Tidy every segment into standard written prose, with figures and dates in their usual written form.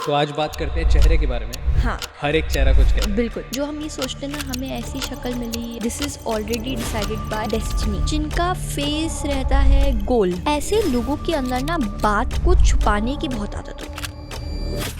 तो आज बात करते हैं चेहरे के बारे में। हाँ, हर एक चेहरा कुछ कहता है। बिल्कुल। जो हम ये सोचते हैं ना, हमें ऐसी शक्ल मिली, this is already decided by destiny. जिनका फेस रहता है गोल, ऐसे लोगों के अंदर ना बात को छुपाने की बहुत आदत होती है।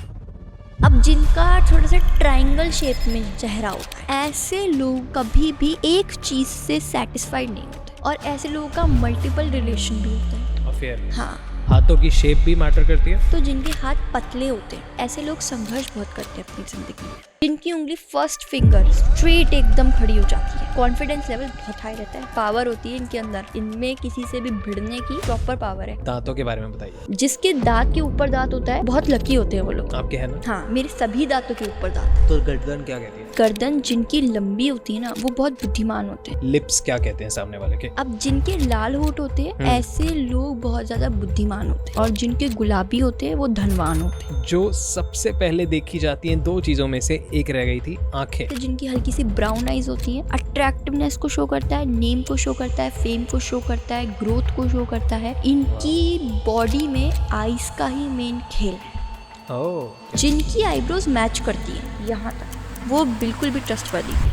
अब जिनका थोड़ा सा ट्रायंगल शेप में चेहरा होता है, ऐसे लोग कभी भी एक चीज से सेटिस्फाइड नहीं होते, और ऐसे लोगों का मल्टीपल रिलेशन भी होता है। अफेयर। हाँ, हाथों की शेप भी मैटर करती है। तो जिनके हाथ पतले होते हैं, ऐसे लोग संघर्ष बहुत करते हैं अपनी जिंदगी में। जिनकी उंगली फर्स्ट फिंगर स्ट्रेट एकदम खड़ी हो जाती है, कॉन्फिडेंस लेवल बहुत हाई रहता है, पावर होती है इनके अंदर, इनमें किसी से भी भिड़ने की प्रॉपर पावर है। दांतों के बारे में बताइए। जिसके दांत के ऊपर दांत होता है, बहुत लकी होते हैं वो लोग। आपके है ना? हाँ, मेरे सभी दांतों के ऊपर दांत। तो गर्दन क्या कहती है? गर्दन जिनकी लंबी होती है ना, वो बहुत बुद्धिमान होते हैं। लिप्स क्या कहते हैं सामने वाले के? अब जिनके लाल होठ होते हैं, ऐसे लोग बहुत ज्यादा बुद्धिमान होते हैं, और जिनके गुलाबी होते हैं वो धनवान होते हैं। जो सबसे पहले देखी जाती हैं दो चीजों में से एक रह गई थी, आंखें। तो जिनकी हल्की सी ब्राउन आईज होती हैं, अट्रैक्टिवनेस को शो करता है, नेम को शो करता है, फेम को शो करता है, ग्रोथ को शो करता है। इनकी बॉडी में आईज का ही मेन खेल है। ओह। जिनकी आईब्रोज मैच करती है यहाँ तक, वो बिल्कुल भी ट्रस्टवर्दी है।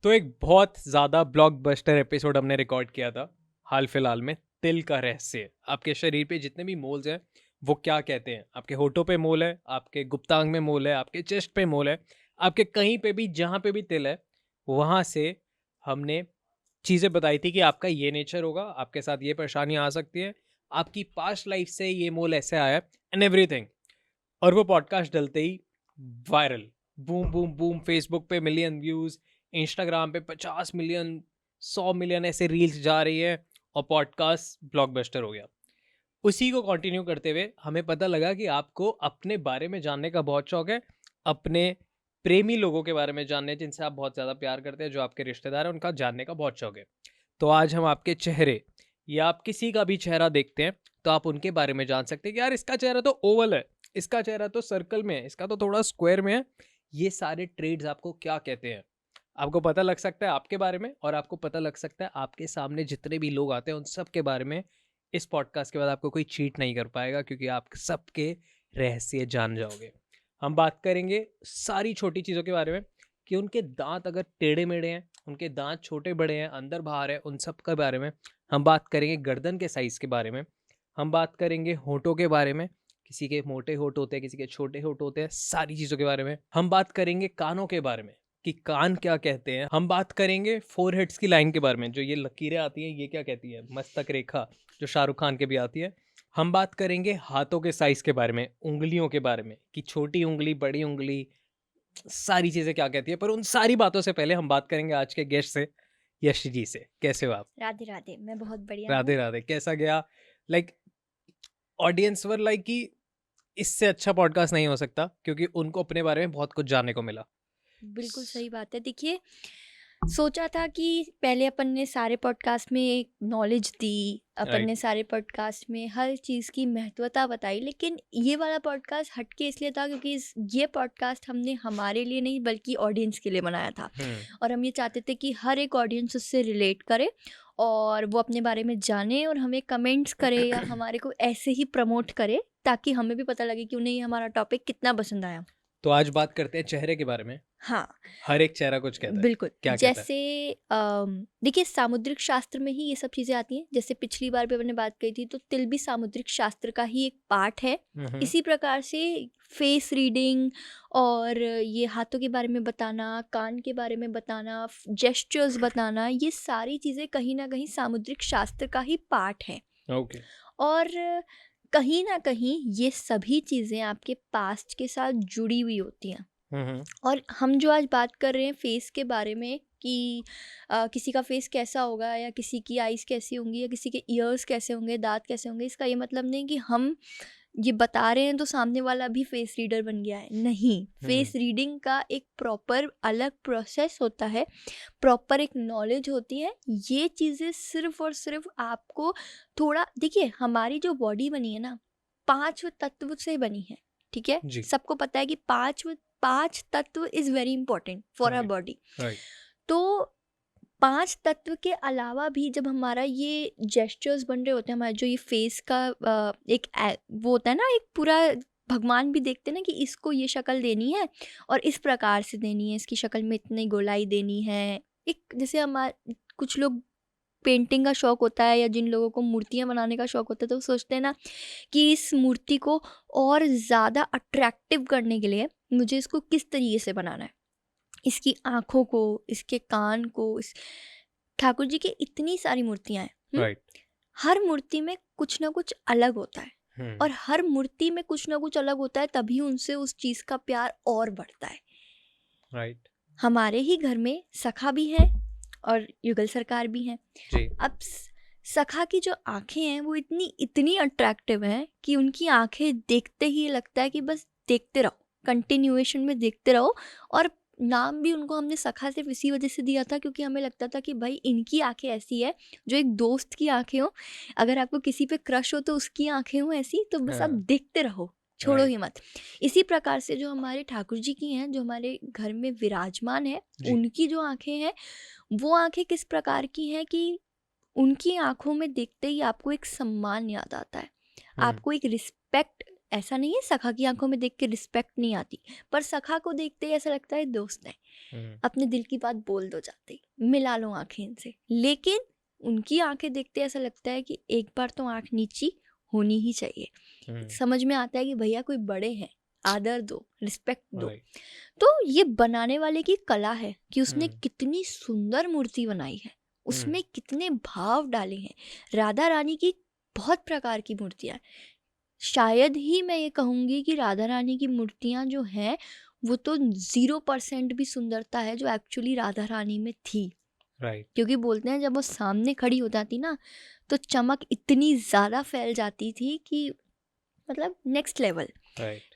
तो एक बहुत ज्यादा ब्लॉकबस्टर एपिसोड हमने रिकॉर्ड किया था हाल फिलहाल में, तिल का रहस्य। आपके शरीर पे जितने भी मोल्स हैं वो क्या कहते हैं। आपके होठों पे मोल है, आपके गुप्तांग में मोल है, आपके चेस्ट पे मोल है, आपके कहीं पे भी जहाँ पे भी तिल है, वहाँ से हमने चीज़ें बताई थी कि आपका ये नेचर होगा, आपके साथ ये परेशानियाँ आ सकती है, आपकी पास्ट लाइफ से ये मोल ऐसे आया एंड एवरीथिंग। और वो पॉडकास्ट डलते ही viral, boom boom boom, Facebook पे मिलियन व्यूज़, इंस्टाग्राम पे 50 मिलियन, 100 मिलियन ऐसे रील्स जा रही है, और पॉडकास्ट ब्लॉकबस्टर हो गया। उसी को कंटिन्यू करते हुए हमें पता लगा कि आपको अपने बारे में जानने का बहुत शौक है, अपने प्रेमी लोगों के बारे में जानने, जिनसे आप बहुत ज़्यादा प्यार करते हैं, जो आपके रिश्तेदार हैं, उनका जानने का बहुत शौक है। तो आज हम आपके चेहरे, या आप किसी का भी चेहरा देखते हैं तो आप उनके बारे में जान सकते हैं कि यार इसका चेहरा तो ओवल है, इसका चेहरा तो सर्कल में है, इसका तो थोड़ा स्क्वायर में है। ये सारे ट्रेड्स आपको क्या कहते हैं, आपको पता लग सकता है आपके बारे में, और आपको पता लग सकता है आपके सामने जितने भी लोग आते हैं उन सब के बारे में। इस पॉडकास्ट के बाद आपको कोई चीट नहीं कर पाएगा, क्योंकि आप सबके रहस्य जान जाओगे। हम बात करेंगे सारी छोटी चीज़ों के बारे में, कि उनके दांत अगर टेढ़े मेढ़े हैं, उनके दांत छोटे बड़े हैं, अंदर बाहर है, उन सब के बारे में। हम बात करेंगे गर्दन के साइज़ के बारे में। हम बात करेंगे होठों के बारे में, किसी के मोटे होठ होते हैं, किसी के छोटे होठ होते हैं, सारी चीज़ों के बारे में। हम बात करेंगे कानों के बारे में, कि कान क्या कहते हैं। हम बात करेंगे फोरहेड्स की लाइन के बारे में, जो ये लकीरें आती हैं ये क्या कहती है, मस्तक रेखा, जो शाहरुख खान के भी आती है। हम बात करेंगे हाथों के साइज़ के बारे में, उंगलियों के बारे में, कि छोटी उंगली, बड़ी उंगली, सारी चीज़ें क्या कहती है। पर उन सारी बातों से पहले हम बात करेंगे आज के गेस्ट से, यश जी से। कैसे हो आप? राधे राधे, मैं बहुत बढ़िया हूँ। राधे राधे। कैसा गया? लाइक ऑडियंस वर लाइक कि इससे अच्छा पॉडकास्ट नहीं हो सकता, क्योंकि उनको अपने बारे में बहुत कुछ जानने को मिला। बिल्कुल सही बात है। देखिए, सोचा था कि पहले अपन ने सारे पॉडकास्ट में एक नॉलेज दी, अपन राइट। ने सारे पॉडकास्ट में हर चीज़ की महत्वता बताई, लेकिन ये वाला पॉडकास्ट हटके इसलिए था क्योंकि ये पॉडकास्ट हमने हमारे लिए नहीं बल्कि ऑडियंस के लिए बनाया था। और हम ये चाहते थे कि हर एक ऑडियंस उससे रिलेट करे, और वो अपने बारे में जाने, और हमें कमेंट्स करे या हमारे को ऐसे ही प्रमोट करे, ताकि हमें भी पता लगे कि उन्हें ये हमारा टॉपिक कितना पसंद आया। तो आज बात करते हैं चेहरे के बारे में। हाँ, हर एक चेहरा कुछ कहता है। बिल्कुल। क्या कहता है? जैसे देखिए, सामुद्रिक शास्त्र में ही ये सब चीज़ें आती हैं। जैसे पिछली बार भी हमने बात कही थी, तो तिल भी सामुद्रिक शास्त्र का ही एक पार्ट है। इसी प्रकार से फेस रीडिंग, और ये हाथों के बारे में बताना, कान के बारे में बताना, जेस्चर्स बताना, ये सारी चीज़ें कहीं ना कहीं सामुद्रिक शास्त्र का ही पार्ट है। ओके। और कहीं ना कहीं ये सभी चीज़ें आपके पास्ट के साथ जुड़ी हुई होती हैं। और हम जो आज बात कर रहे हैं फेस के बारे में, कि किसी का फेस कैसा होगा, या किसी की आईज कैसी होंगी, या किसी के ईयर्स कैसे होंगे, दांत कैसे होंगे, इसका ये मतलब नहीं कि हम ये बता रहे हैं तो सामने वाला भी फेस रीडर बन गया है। नहीं, फेस रीडिंग का एक प्रॉपर अलग प्रोसेस होता है, प्रॉपर एक नॉलेज होती है। ये चीज़ें सिर्फ और सिर्फ आपको थोड़ा, देखिए हमारी जो बॉडी बनी है ना, 5 तत्व से बनी है, ठीक है। जी। सबको पता है कि 5 तत्व is very important for our body. Right. तो 5 तत्व के अलावा भी जब हमारा ये जेस्चर्स बन रहे होते हैं, हमारा जो ये फेस का वो होता है ना, एक पूरा भगवान भी देखते हैं ना कि इसको ये शक्ल देनी है और इस प्रकार से देनी है, इसकी शक्ल में इतनी गोलाई देनी है। एक जैसे हमारे कुछ लोग पेंटिंग का शौक होता है या जिन लोगों को मूर्तियाँ बनाने का शौक होता है, तो वो सोचते हैं ना कि इस मूर्ति को और ज़्यादा अट्रैक्टिव करने के लिए मुझे इसको किस तरीके से बनाना है, इसकी आँखों को, इसके कान को। ठाकुर जी की इतनी सारी मूर्तियाँ हैं, राइट। हर मूर्ति में कुछ ना कुछ अलग होता है और हर मूर्ति में कुछ ना कुछ अलग होता है, तभी उनसे उस चीज़ का प्यार और बढ़ता है। राइट। हमारे ही घर में सखा भी हैं और युगल सरकार भी हैं। जी। अब सखा की जो आंखें हैं वो इतनी अट्रैक्टिव हैं कि उनकी आंखें देखते ही लगता है कि बस देखते रहो, कंटिन्यूएशन में देखते रहो। और नाम भी उनको हमने सखा सिर्फ इसी वजह से दिया था क्योंकि हमें लगता था कि भाई इनकी आंखें ऐसी है जो एक दोस्त की आंखें हो, अगर आपको किसी पे क्रश हो तो उसकी आंखें हो ऐसी, तो बस आप देखते रहो, छोड़ो ही मत। इसी प्रकार से जो हमारे ठाकुर जी की हैं, जो हमारे घर में विराजमान है, उनकी जो आंखें हैं वो आंखें किस प्रकार की हैं कि उनकी आंखों में देखते ही आपको एक सम्मान याद आता है, आपको एक रिस्पेक्ट। ऐसा नहीं है सखा की आंखों में देख के रिस्पेक्ट नहीं आती, पर सखा को देखते ही ऐसा लगता है दोस्त है, अपने दिल की बात बोल दो जाते ही, मिला लो आंखें इनसे। लेकिन उनकी आंखें देखते ऐसा लगता है कि एक बार तो आंख नीची होनी ही चाहिए। समझ में आता है कि भैया कोई बड़े हैं, आदर दो, रिस्पेक्ट दो। तो ये बनाने वाले की कला है कि उसने कितनी सुंदर मूर्ति बनाई है, उसमें कितने भाव डाले हैं। राधा रानी की बहुत प्रकार की मूर्तियाँ, शायद ही मैं ये कहूँगी कि राधा रानी की मूर्तियाँ जो हैं वो तो 0% भी सुंदरता है जो एक्चुअली राधा रानी में थी। राइट। क्योंकि बोलते हैं जब वो सामने खड़ी हो जाती ना तो चमक इतनी ज़्यादा फैल जाती थी कि मतलब नेक्स्ट लेवल।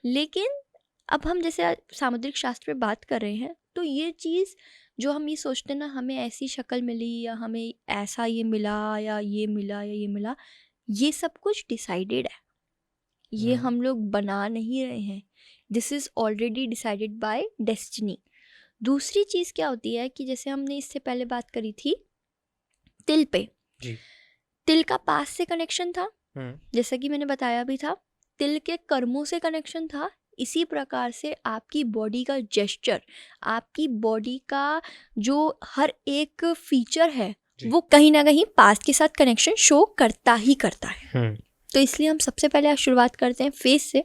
लेकिन अब हम जैसे सामुद्रिक शास्त्र पे बात कर रहे हैं, तो ये चीज़ जो हम ये सोचते हैं ना, हमें ऐसी शक्ल मिली या हमें ऐसा ये मिला या ये मिला या ये मिला, ये सब कुछ डिसाइडेड है, ये हम लोग बना नहीं रहे हैं। This is already decided by destiny. दूसरी चीज़ क्या होती है कि जैसे हमने इससे पहले बात करी थी तिल पे, तिल का पास से कनेक्शन था, जैसा कि मैंने बताया भी था, तिल के कर्मों से कनेक्शन था। इसी प्रकार से आपकी बॉडी का जेस्चर, आपकी बॉडी का जो हर एक फीचर है वो कहीं ना कहीं पास्ट के साथ कनेक्शन शो करता ही करता है। तो इसलिए हम सबसे पहले शुरुआत करते हैं फेस से,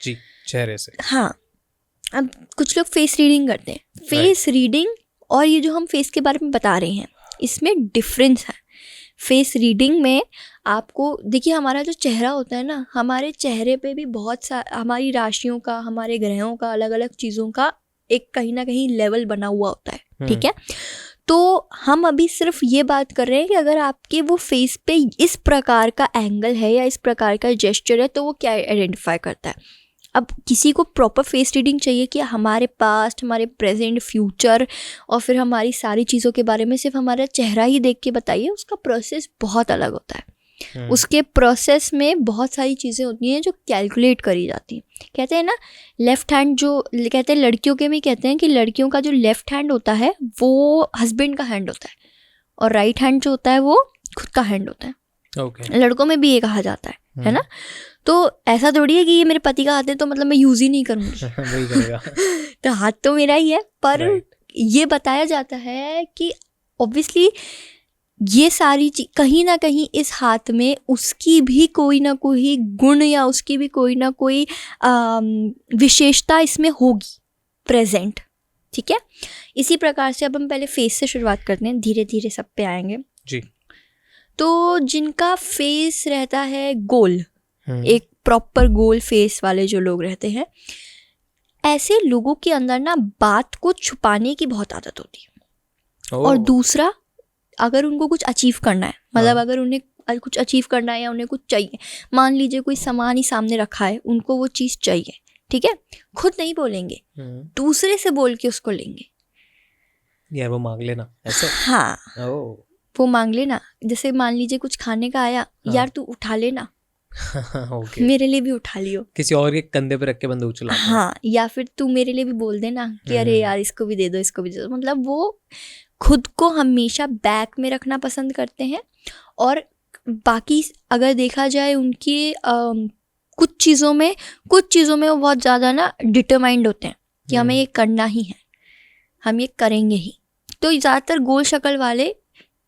जी, चेहरे से। हाँ, अब कुछ लोग फेस रीडिंग करते हैं। फेस रीडिंग और ये जो हम फेस के बारे में बता रहे हैं, इसमें डिफरेंस है। फेस रीडिंग में आपको देखिए, हमारा जो चेहरा होता है ना, हमारे चेहरे पे भी बहुत सा हमारी राशियों का, हमारे ग्रहों का, अलग अलग चीज़ों का एक कहीं ना कहीं लेवल बना हुआ होता है, ठीक है। तो हम अभी सिर्फ ये बात कर रहे हैं कि अगर आपके वो फेस पे इस प्रकार का एंगल है या इस प्रकार का जेस्चर है तो वो क्या आइडेंटिफाई करता है। अब किसी को प्रॉपर फेस रीडिंग चाहिए कि हमारे पास्ट, हमारे प्रेजेंट, फ्यूचर और फिर हमारी सारी चीज़ों के बारे में सिर्फ हमारा चेहरा ही देख के बताइए, उसका प्रोसेस बहुत अलग होता है। उसके प्रोसेस में बहुत सारी चीज़ें होती हैं जो कैलकुलेट करी जाती हैं। कहते हैं ना लेफ़्ट हैंड, जो कहते हैं लड़कियों के में कहते हैं कि लड़कियों का जो लेफ़्ट हैंड होता है वो हस्बैंड का हैंड होता है और राइट हैंड जो होता है वो खुद का हैंड होता है। लड़कों में भी ये कहा जाता है ना। तो ऐसा थोड़ी है कि ये मेरे पति का हाथ है तो मतलब मैं यूज़ ही नहीं करूँगी वही करेगा तो हाथ तो मेरा ही है, पर ये बताया जाता है कि ऑब्वियसली ये सारी चीज कहीं ना कहीं इस हाथ में उसकी भी कोई ना कोई गुण या उसकी भी कोई ना कोई विशेषता इसमें होगी प्रेजेंट, ठीक है। इसी प्रकार से अब हम पहले फेस से शुरुआत करते हैं, धीरे धीरे सब पे आएंगे जी। तो जिनका फेस रहता है गोल, एक प्रॉपर गोल फेस वाले जो लोग रहते हैं, ऐसे लोगों के अंदर ना बात को छुपाने की बहुत आदत होती है। और दूसरा, अगर उनको कुछ अचीव करना है, मतलब अगर उन्हें कुछ अचीव करना है या उन्हें कुछ चाहिए, मान लीजिए कोई सामान ही सामने रखा है, उनको वो चीज़ चाहिए, ठीक है, खुद नहीं बोलेंगे, दूसरे से बोल के उसको लेंगे। यार वो मांग लेना ऐसे, हाँ वो मांग लेना। जैसे मान लीजिए कुछ खाने का आया, यार तू उठा लेना okay. मेरे लिए भी उठा लियो, किसी और के कंधे पे रख के बंदूक चला। हाँ, या फिर तू मेरे लिए भी बोल देना कि अरे यार इसको भी दे दो, इसको भी दे दो। मतलब वो खुद को हमेशा बैक में रखना पसंद करते हैं, और बाकी अगर देखा जाए उनकी कुछ चीज़ों में वो बहुत ज़्यादा ना डिटरमाइंड होते हैं कि हमें ये करना ही है, हम ये करेंगे ही। तो ज़्यादातर गोल शक्ल वाले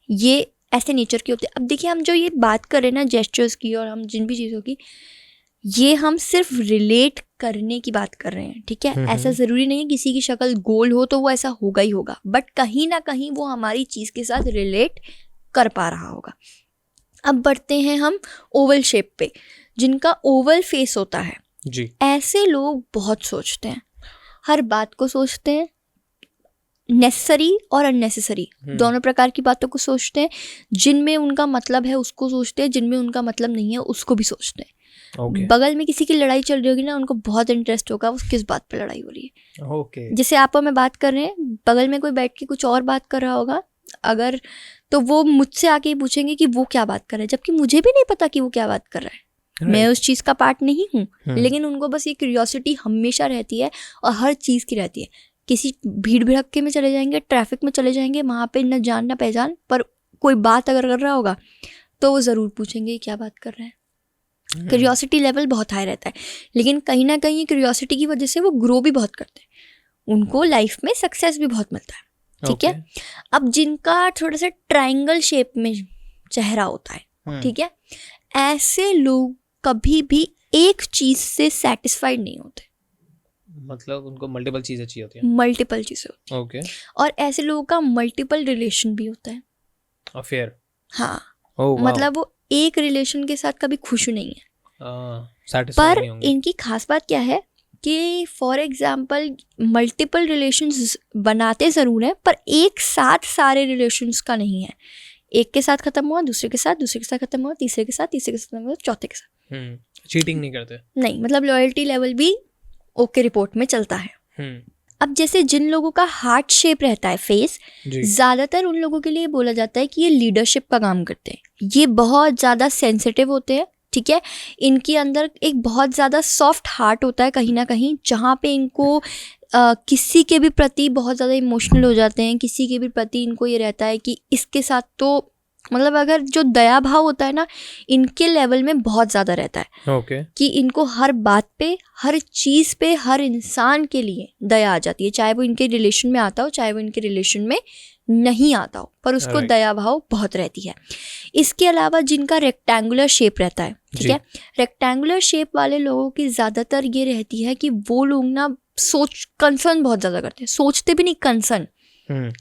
ये ऐसे नेचर के होते हैं। अब देखिए, हम जो ये बात कर रहे हैं ना जेस्चर्स की और हम जिन भी चीज़ों की, ये हम सिर्फ रिलेट करने की बात कर रहे हैं, ठीक है। ऐसा ज़रूरी नहीं है किसी की शक्ल गोल हो तो वो ऐसा होगा ही होगा, बट कहीं ना कहीं वो हमारी चीज़ के साथ रिलेट कर पा रहा होगा। अब बढ़ते हैं हम ओवल शेप पे, जिनका ओवल फेस होता है जी। ऐसे लोग बहुत सोचते हैं, हर बात को सोचते हैं, नेसेसरी और अननेसेसरी दोनों प्रकार की बातों को सोचते हैं। जिनमें उनका मतलब है उसको सोचते हैं, जिनमें उनका मतलब नहीं है उसको भी सोचते हैं। बगल में किसी की लड़ाई चल रही होगी ना, उनको बहुत इंटरेस्ट होगा उस किस बात पे लड़ाई हो रही है। जैसे आप और मैं बात कर रहे हैं, बगल में कोई बैठ के कुछ और बात कर रहा होगा अगर, तो वो मुझसे आके ही पूछेंगे कि वो क्या बात कर रहा है, जबकि मुझे भी नहीं पता कि वो क्या बात कर रहा है। मैं उस चीज़ का पार्ट नहीं हूँ, लेकिन उनको बस ये क्यूरियोसिटी हमेशा रहती है और हर चीज़ की रहती है। किसी भीड़ भड़क्के में चले जाएंगे, ट्रैफिक में चले जाएंगे, वहाँ पे न जान न पहचान, पर कोई बात अगर कर रहा होगा तो वो ज़रूर पूछेंगे क्या बात कर रहे हैं। क्यूरियोसिटी लेवल बहुत हाई रहता है, लेकिन कहीं ना कहीं क्यूरियोसिटी की वजह से वो ग्रो भी बहुत करते हैं, उनको लाइफ में सक्सेस भी बहुत मिलता है, ठीक है। अब जिनका थोड़ा सा ट्रायंगल शेप में चेहरा होता है, ठीक है, ऐसे लोग कभी भी एक चीज़ से सेटिस्फाइड नहीं होते, मतलब उनको मल्टीपल चीज़ें चाहिए होती हैं, मल्टीपल चीज़ें होती हैं। ओके। और ऐसे लोगों का मल्टीपल रिलेशन भी होता है, अफेयर। हाँ, wow. मतलब वो एक रिलेशन के साथ कभी खुश नहीं है। satisfied पर नहीं होंगे। इनकी खास बात क्या है कि फॉर एग्जाम्पल मल्टीपल रिलेशंस बनाते ज़रूर हैं, पर एक साथ सारे रिलेशंस का नहीं है। एक के साथ ख़त्म हुआ, दूसरे के साथ ख़त्म हुआ, तीसरे के साथ ख़त्म हुआ, चौथे के साथ। चीटिंग नहीं करते, नहीं, मतलब लॉयल्टी लेवल भी ओके रिपोर्ट में चलता है। अब जैसे जिन लोगों का हार्ट शेप रहता है फेस, ज़्यादातर उन लोगों के लिए बोला जाता है कि ये लीडरशिप का काम करते हैं, ये बहुत ज़्यादा सेंसिटिव होते हैं, ठीक है। इनके अंदर एक बहुत ज़्यादा सॉफ्ट हार्ट होता है कहीं ना कहीं, जहाँ पे इनको किसी के भी प्रति बहुत ज़्यादा इमोशनल हो जाते हैं, किसी के भी प्रति इनको ये रहता है कि इसके साथ तो मतलब अगर जो दया भाव होता है ना, इनके लेवल में बहुत ज़्यादा रहता है। कि इनको हर बात पे, हर चीज़ पे, हर इंसान के लिए दया आ जाती है, चाहे वो इनके रिलेशन में आता हो, चाहे वो इनके रिलेशन में नहीं आता हो, पर उसको दया भाव बहुत रहती है। इसके अलावा जिनका रेक्टेंगुलर शेप रहता है, ठीक है, रेक्टेंगुलर शेप वाले लोगों की ज़्यादातर ये रहती है कि वो लोग ना कंसर्न बहुत ज़्यादा करते हैं, सोचते भी नहीं, कंसर्न।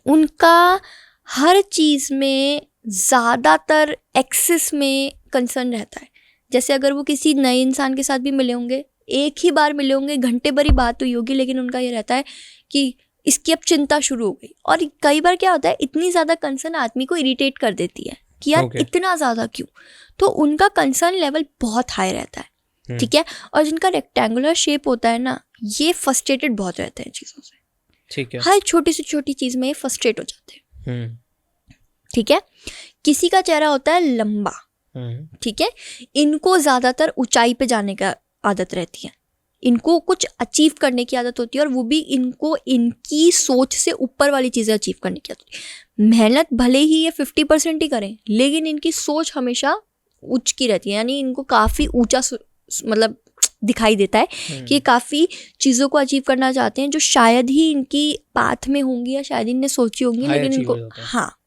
उनका हर चीज़ में ज़्यादातर एक्सेस में कंसर्न रहता है। जैसे अगर वो किसी नए इंसान के साथ भी मिले होंगे, एक ही बार मिले होंगे, घंटे भर ही बात हुई होगी, लेकिन उनका ये रहता है कि इसकी अब चिंता शुरू हो गई। और कई बार क्या होता है, इतनी ज़्यादा कंसर्न आदमी को इरिटेट कर देती है कि यार इतना ज़्यादा क्यों, तो उनका कंसर्न लेवल बहुत हाई रहता है, ठीक है। और जिनका रेक्टेंगुलर शेप होता है ना, ये फ्रस्ट्रेटेड बहुत रहते हैं चीज़ों से, ठीक है, हर छोटी से छोटी चीज़ में ये फ्रस्ट्रेट हो जाते हैं, ठीक है। किसी का चेहरा होता है लंबा, ठीक है, इनको ज़्यादातर ऊंचाई पे जाने का आदत रहती है, इनको कुछ अचीव करने की आदत होती है, और वो भी इनको इनकी सोच से ऊपर वाली चीज़ें अचीव करने की आदत होती है। मेहनत भले ही ये 50% ही करें, लेकिन इनकी सोच हमेशा उच्च की रहती है, यानी इनको काफ़ी ऊंचा मतलब दिखाई देता है कि काफ़ी चीज़ों को अचीव करना चाहते हैं जो शायद ही इनकी पाथ में होंगी या शायद इनने सोची होंगी, लेकिन इनको, हाँ।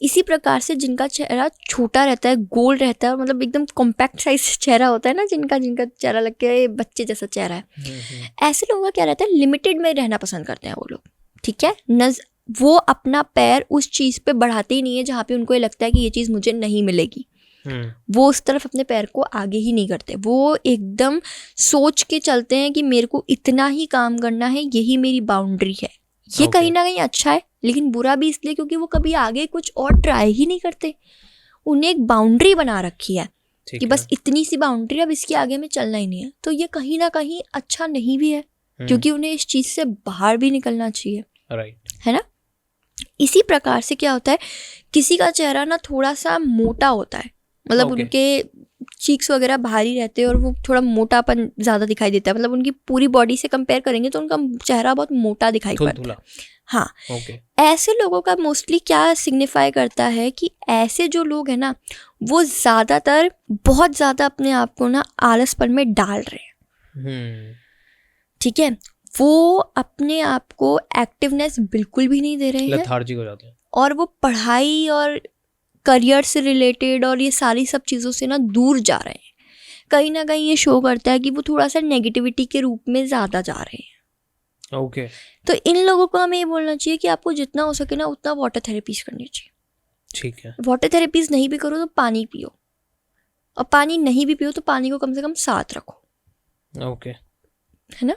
इसी प्रकार से जिनका चेहरा छोटा रहता है, गोल रहता है, मतलब एकदम कॉम्पैक्ट साइज चेहरा होता है ना, जिनका चेहरा लग के बच्चे जैसा चेहरा है, ऐसे लोगों का क्या रहता है, लिमिटेड में रहना पसंद करते हैं वो लोग, ठीक है। वो अपना पैर उस चीज़ पे बढ़ाते ही नहीं है जहाँ पे उनको ये लगता है कि ये चीज़ मुझे नहीं मिलेगी, वो उस तरफ अपने पैर को आगे ही नहीं करते। वो एकदम सोच के चलते हैं कि मेरे को इतना ही काम करना है, यही मेरी बाउंड्री है। ये कहीं ना कहीं अच्छा है, लेकिन बुरा भी इसलिए क्योंकि वो कभी आगे कुछ और ट्राई ही नहीं करते। उन्हें एक बाउंड्री बना रखी है कि बस इतनी सी बाउंड्री, अब इसके आगे में चलना ही नहीं है। तो ये कहीं ना कहीं अच्छा नहीं भी है, क्योंकि उन्हें इस चीज़ से बाहर भी निकलना चाहिए, है ना। इसी प्रकार से क्या होता है, किसी का चेहरा ना थोड़ा सा मोटा होता है, मतलब उनके चीक्स वगैरह भारी रहते हैं और वो थोड़ा मोटापन ज़्यादा दिखाई देता है, मतलब उनकी पूरी बॉडी से कंपेयर करेंगे तो उनका चेहरा बहुत मोटा दिखाई पड़ता है, हाँ, ओके। ऐसे लोगों का मोस्टली क्या सिग्निफाई करता है कि ऐसे जो लोग हैं ना, वो ज़्यादातर बहुत ज़्यादा अपने आप को ना आलसपन में डाल रहे हैं। ठीक है, वो अपने आप को एक्टिवनेस बिल्कुल भी नहीं दे रहे हैं, लेथार्जिक हो जाते हैं, और वो पढ़ाई और करियर से रिलेटेड और ये सारी सब चीज़ों से ना दूर जा रहे हैं। कहीं ना कहीं ये शो करता है कि वो थोड़ा सा नेगेटिविटी के रूप में ज़्यादा जा रहे हैं। ओके। तो इन लोगों को हमें ये बोलना चाहिए कि आपको जितना हो सके ना उतना वाटर थेरेपीज करनी चाहिए। ठीक है। वाटर थेरेपीज नहीं भी करो तो पानी पियो, और पानी नहीं भी पियो तो पानी को कम से कम साथ रखो। ओके। है ना,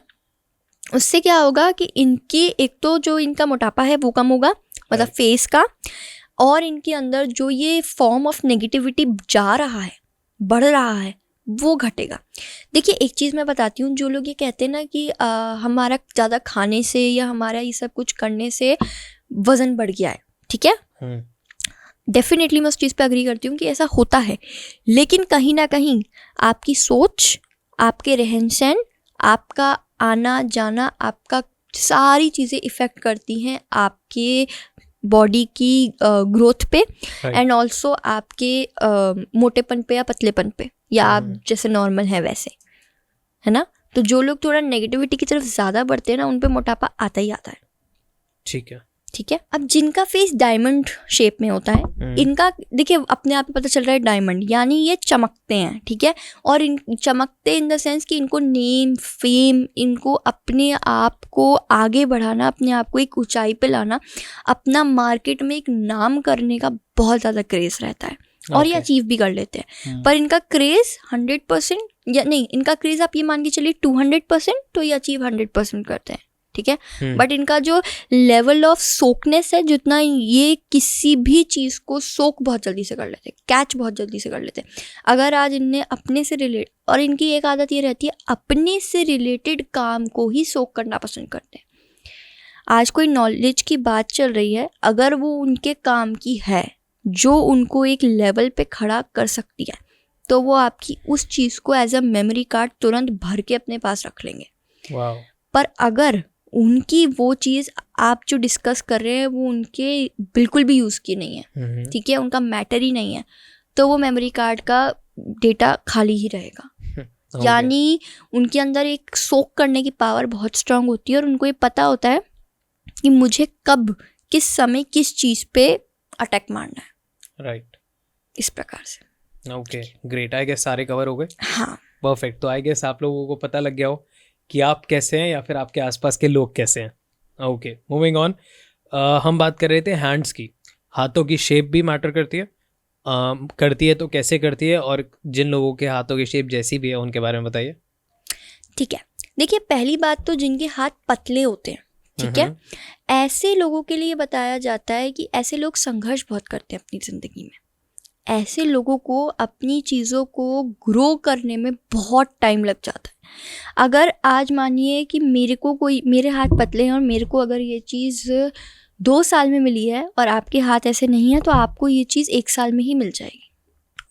उससे क्या होगा कि इनकी एक तो जो इनका मोटापा है वो कम होगा, मतलब फेस का, और इनके अंदर जो ये फॉर्म ऑफ नेगेटिविटी जा रहा है, बढ़ रहा है, वो घटेगा। देखिए एक चीज़ मैं बताती हूँ, जो लोग ये कहते हैं ना कि हमारा ज़्यादा खाने से या हमारा ये सब कुछ करने से वज़न बढ़ गया है, ठीक है, डेफिनेटली मैं उस चीज़ पे अग्री करती हूँ कि ऐसा होता है, लेकिन कहीं ना कहीं आपकी सोच, आपके रहन सहन, आपका आना जाना, आपका सारी चीज़ें इफ़ेक्ट करती हैं आपके बॉडी की ग्रोथ पे, एंड ऑल्सो आपके मोटेपन पे या पतलेपन पे, या आप जैसे नॉर्मल है वैसे, है ना। तो जो लोग थोड़ा नेगेटिविटी की तरफ ज़्यादा बढ़ते हैं ना, उन पे मोटापा आता ही आता है। ठीक है। ठीक है, अब जिनका फेस डायमंड शेप में होता है, इनका देखिए अपने आप ही पता चल रहा है डायमंड, यानी ये चमकते हैं, ठीक है, और इन चमकते इन द सेंस कि इनको नेम फेम, इनको अपने आप को आगे बढ़ाना, अपने आप को एक ऊंचाई पे लाना, अपना मार्केट में एक नाम करने का बहुत ज़्यादा क्रेज़ रहता है, और ये अचीव भी कर लेते हैं। पर इनका क्रेज़ 100% या नहीं, इनका क्रेज़ आप ये मान के चलिए 200%, तो ये अचीव 100% करते हैं, ठीक है। बट इनका जो लेवल ऑफ सोकनेस है, जितना ये किसी भी चीज़ को सोक बहुत जल्दी से कर लेते हैं, कैच बहुत जल्दी से कर लेते हैं। अगर आज इनने अपने से रिलेट, और इनकी एक आदत ये रहती है, अपने से रिलेटेड काम को ही सोक करना पसंद करते हैं। आज कोई नॉलेज की बात चल रही है, अगर वो उनके काम की है, जो उनको एक लेवल पे खड़ा कर सकती है, तो वो आपकी उस चीज़ को एज अ मेमोरी कार्ड तुरंत भर के अपने पास रख लेंगे। वाव। पर अगर उनकी वो चीज़ आप जो डिस्कस कर रहे हैं वो उनके बिल्कुल भी यूज़ की नहीं है, ठीक है, उनका मैटर ही नहीं है, तो वो मेमोरी कार्ड का डेटा खाली ही रहेगा। यानी उनके अंदर एक सोक करने की पावर बहुत स्ट्रांग होती है, और उनको ये पता होता है कि मुझे कब, किस समय, किस चीज़ पे अटैक मारना है। राइट। इस प्रकार से। Okay, great. आई गेस सारे कवर हो गए। हाँ, परफेक्ट। तो आई गेस आप लोगों को पता लग गया हो कि आप कैसे हैं, या फिर आपके आसपास के लोग कैसे हैं। Okay, moving on. हम बात कर रहे थे हैंड्स की। हाथों की शेप भी मैटर करती है, करती है तो कैसे करती है, और जिन लोगों के हाथों की शेप जैसी भी है उनके बारे में बताइए। ठीक है, देखिए पहली बात तो जिनके हाथ पतले होते हैं, ठीक है, ऐसे लोगों के लिए बताया जाता है कि ऐसे लोग संघर्ष बहुत करते हैं अपनी ज़िंदगी में। ऐसे लोगों को अपनी चीज़ों को ग्रो करने में बहुत टाइम लग जाता है। अगर आज मानिए कि मेरे हाथ पतले हैं, और मेरे को अगर ये चीज़ 2 साल में मिली है, और आपके हाथ ऐसे नहीं है, तो आपको ये चीज़ 1 साल में ही मिल जाएगी।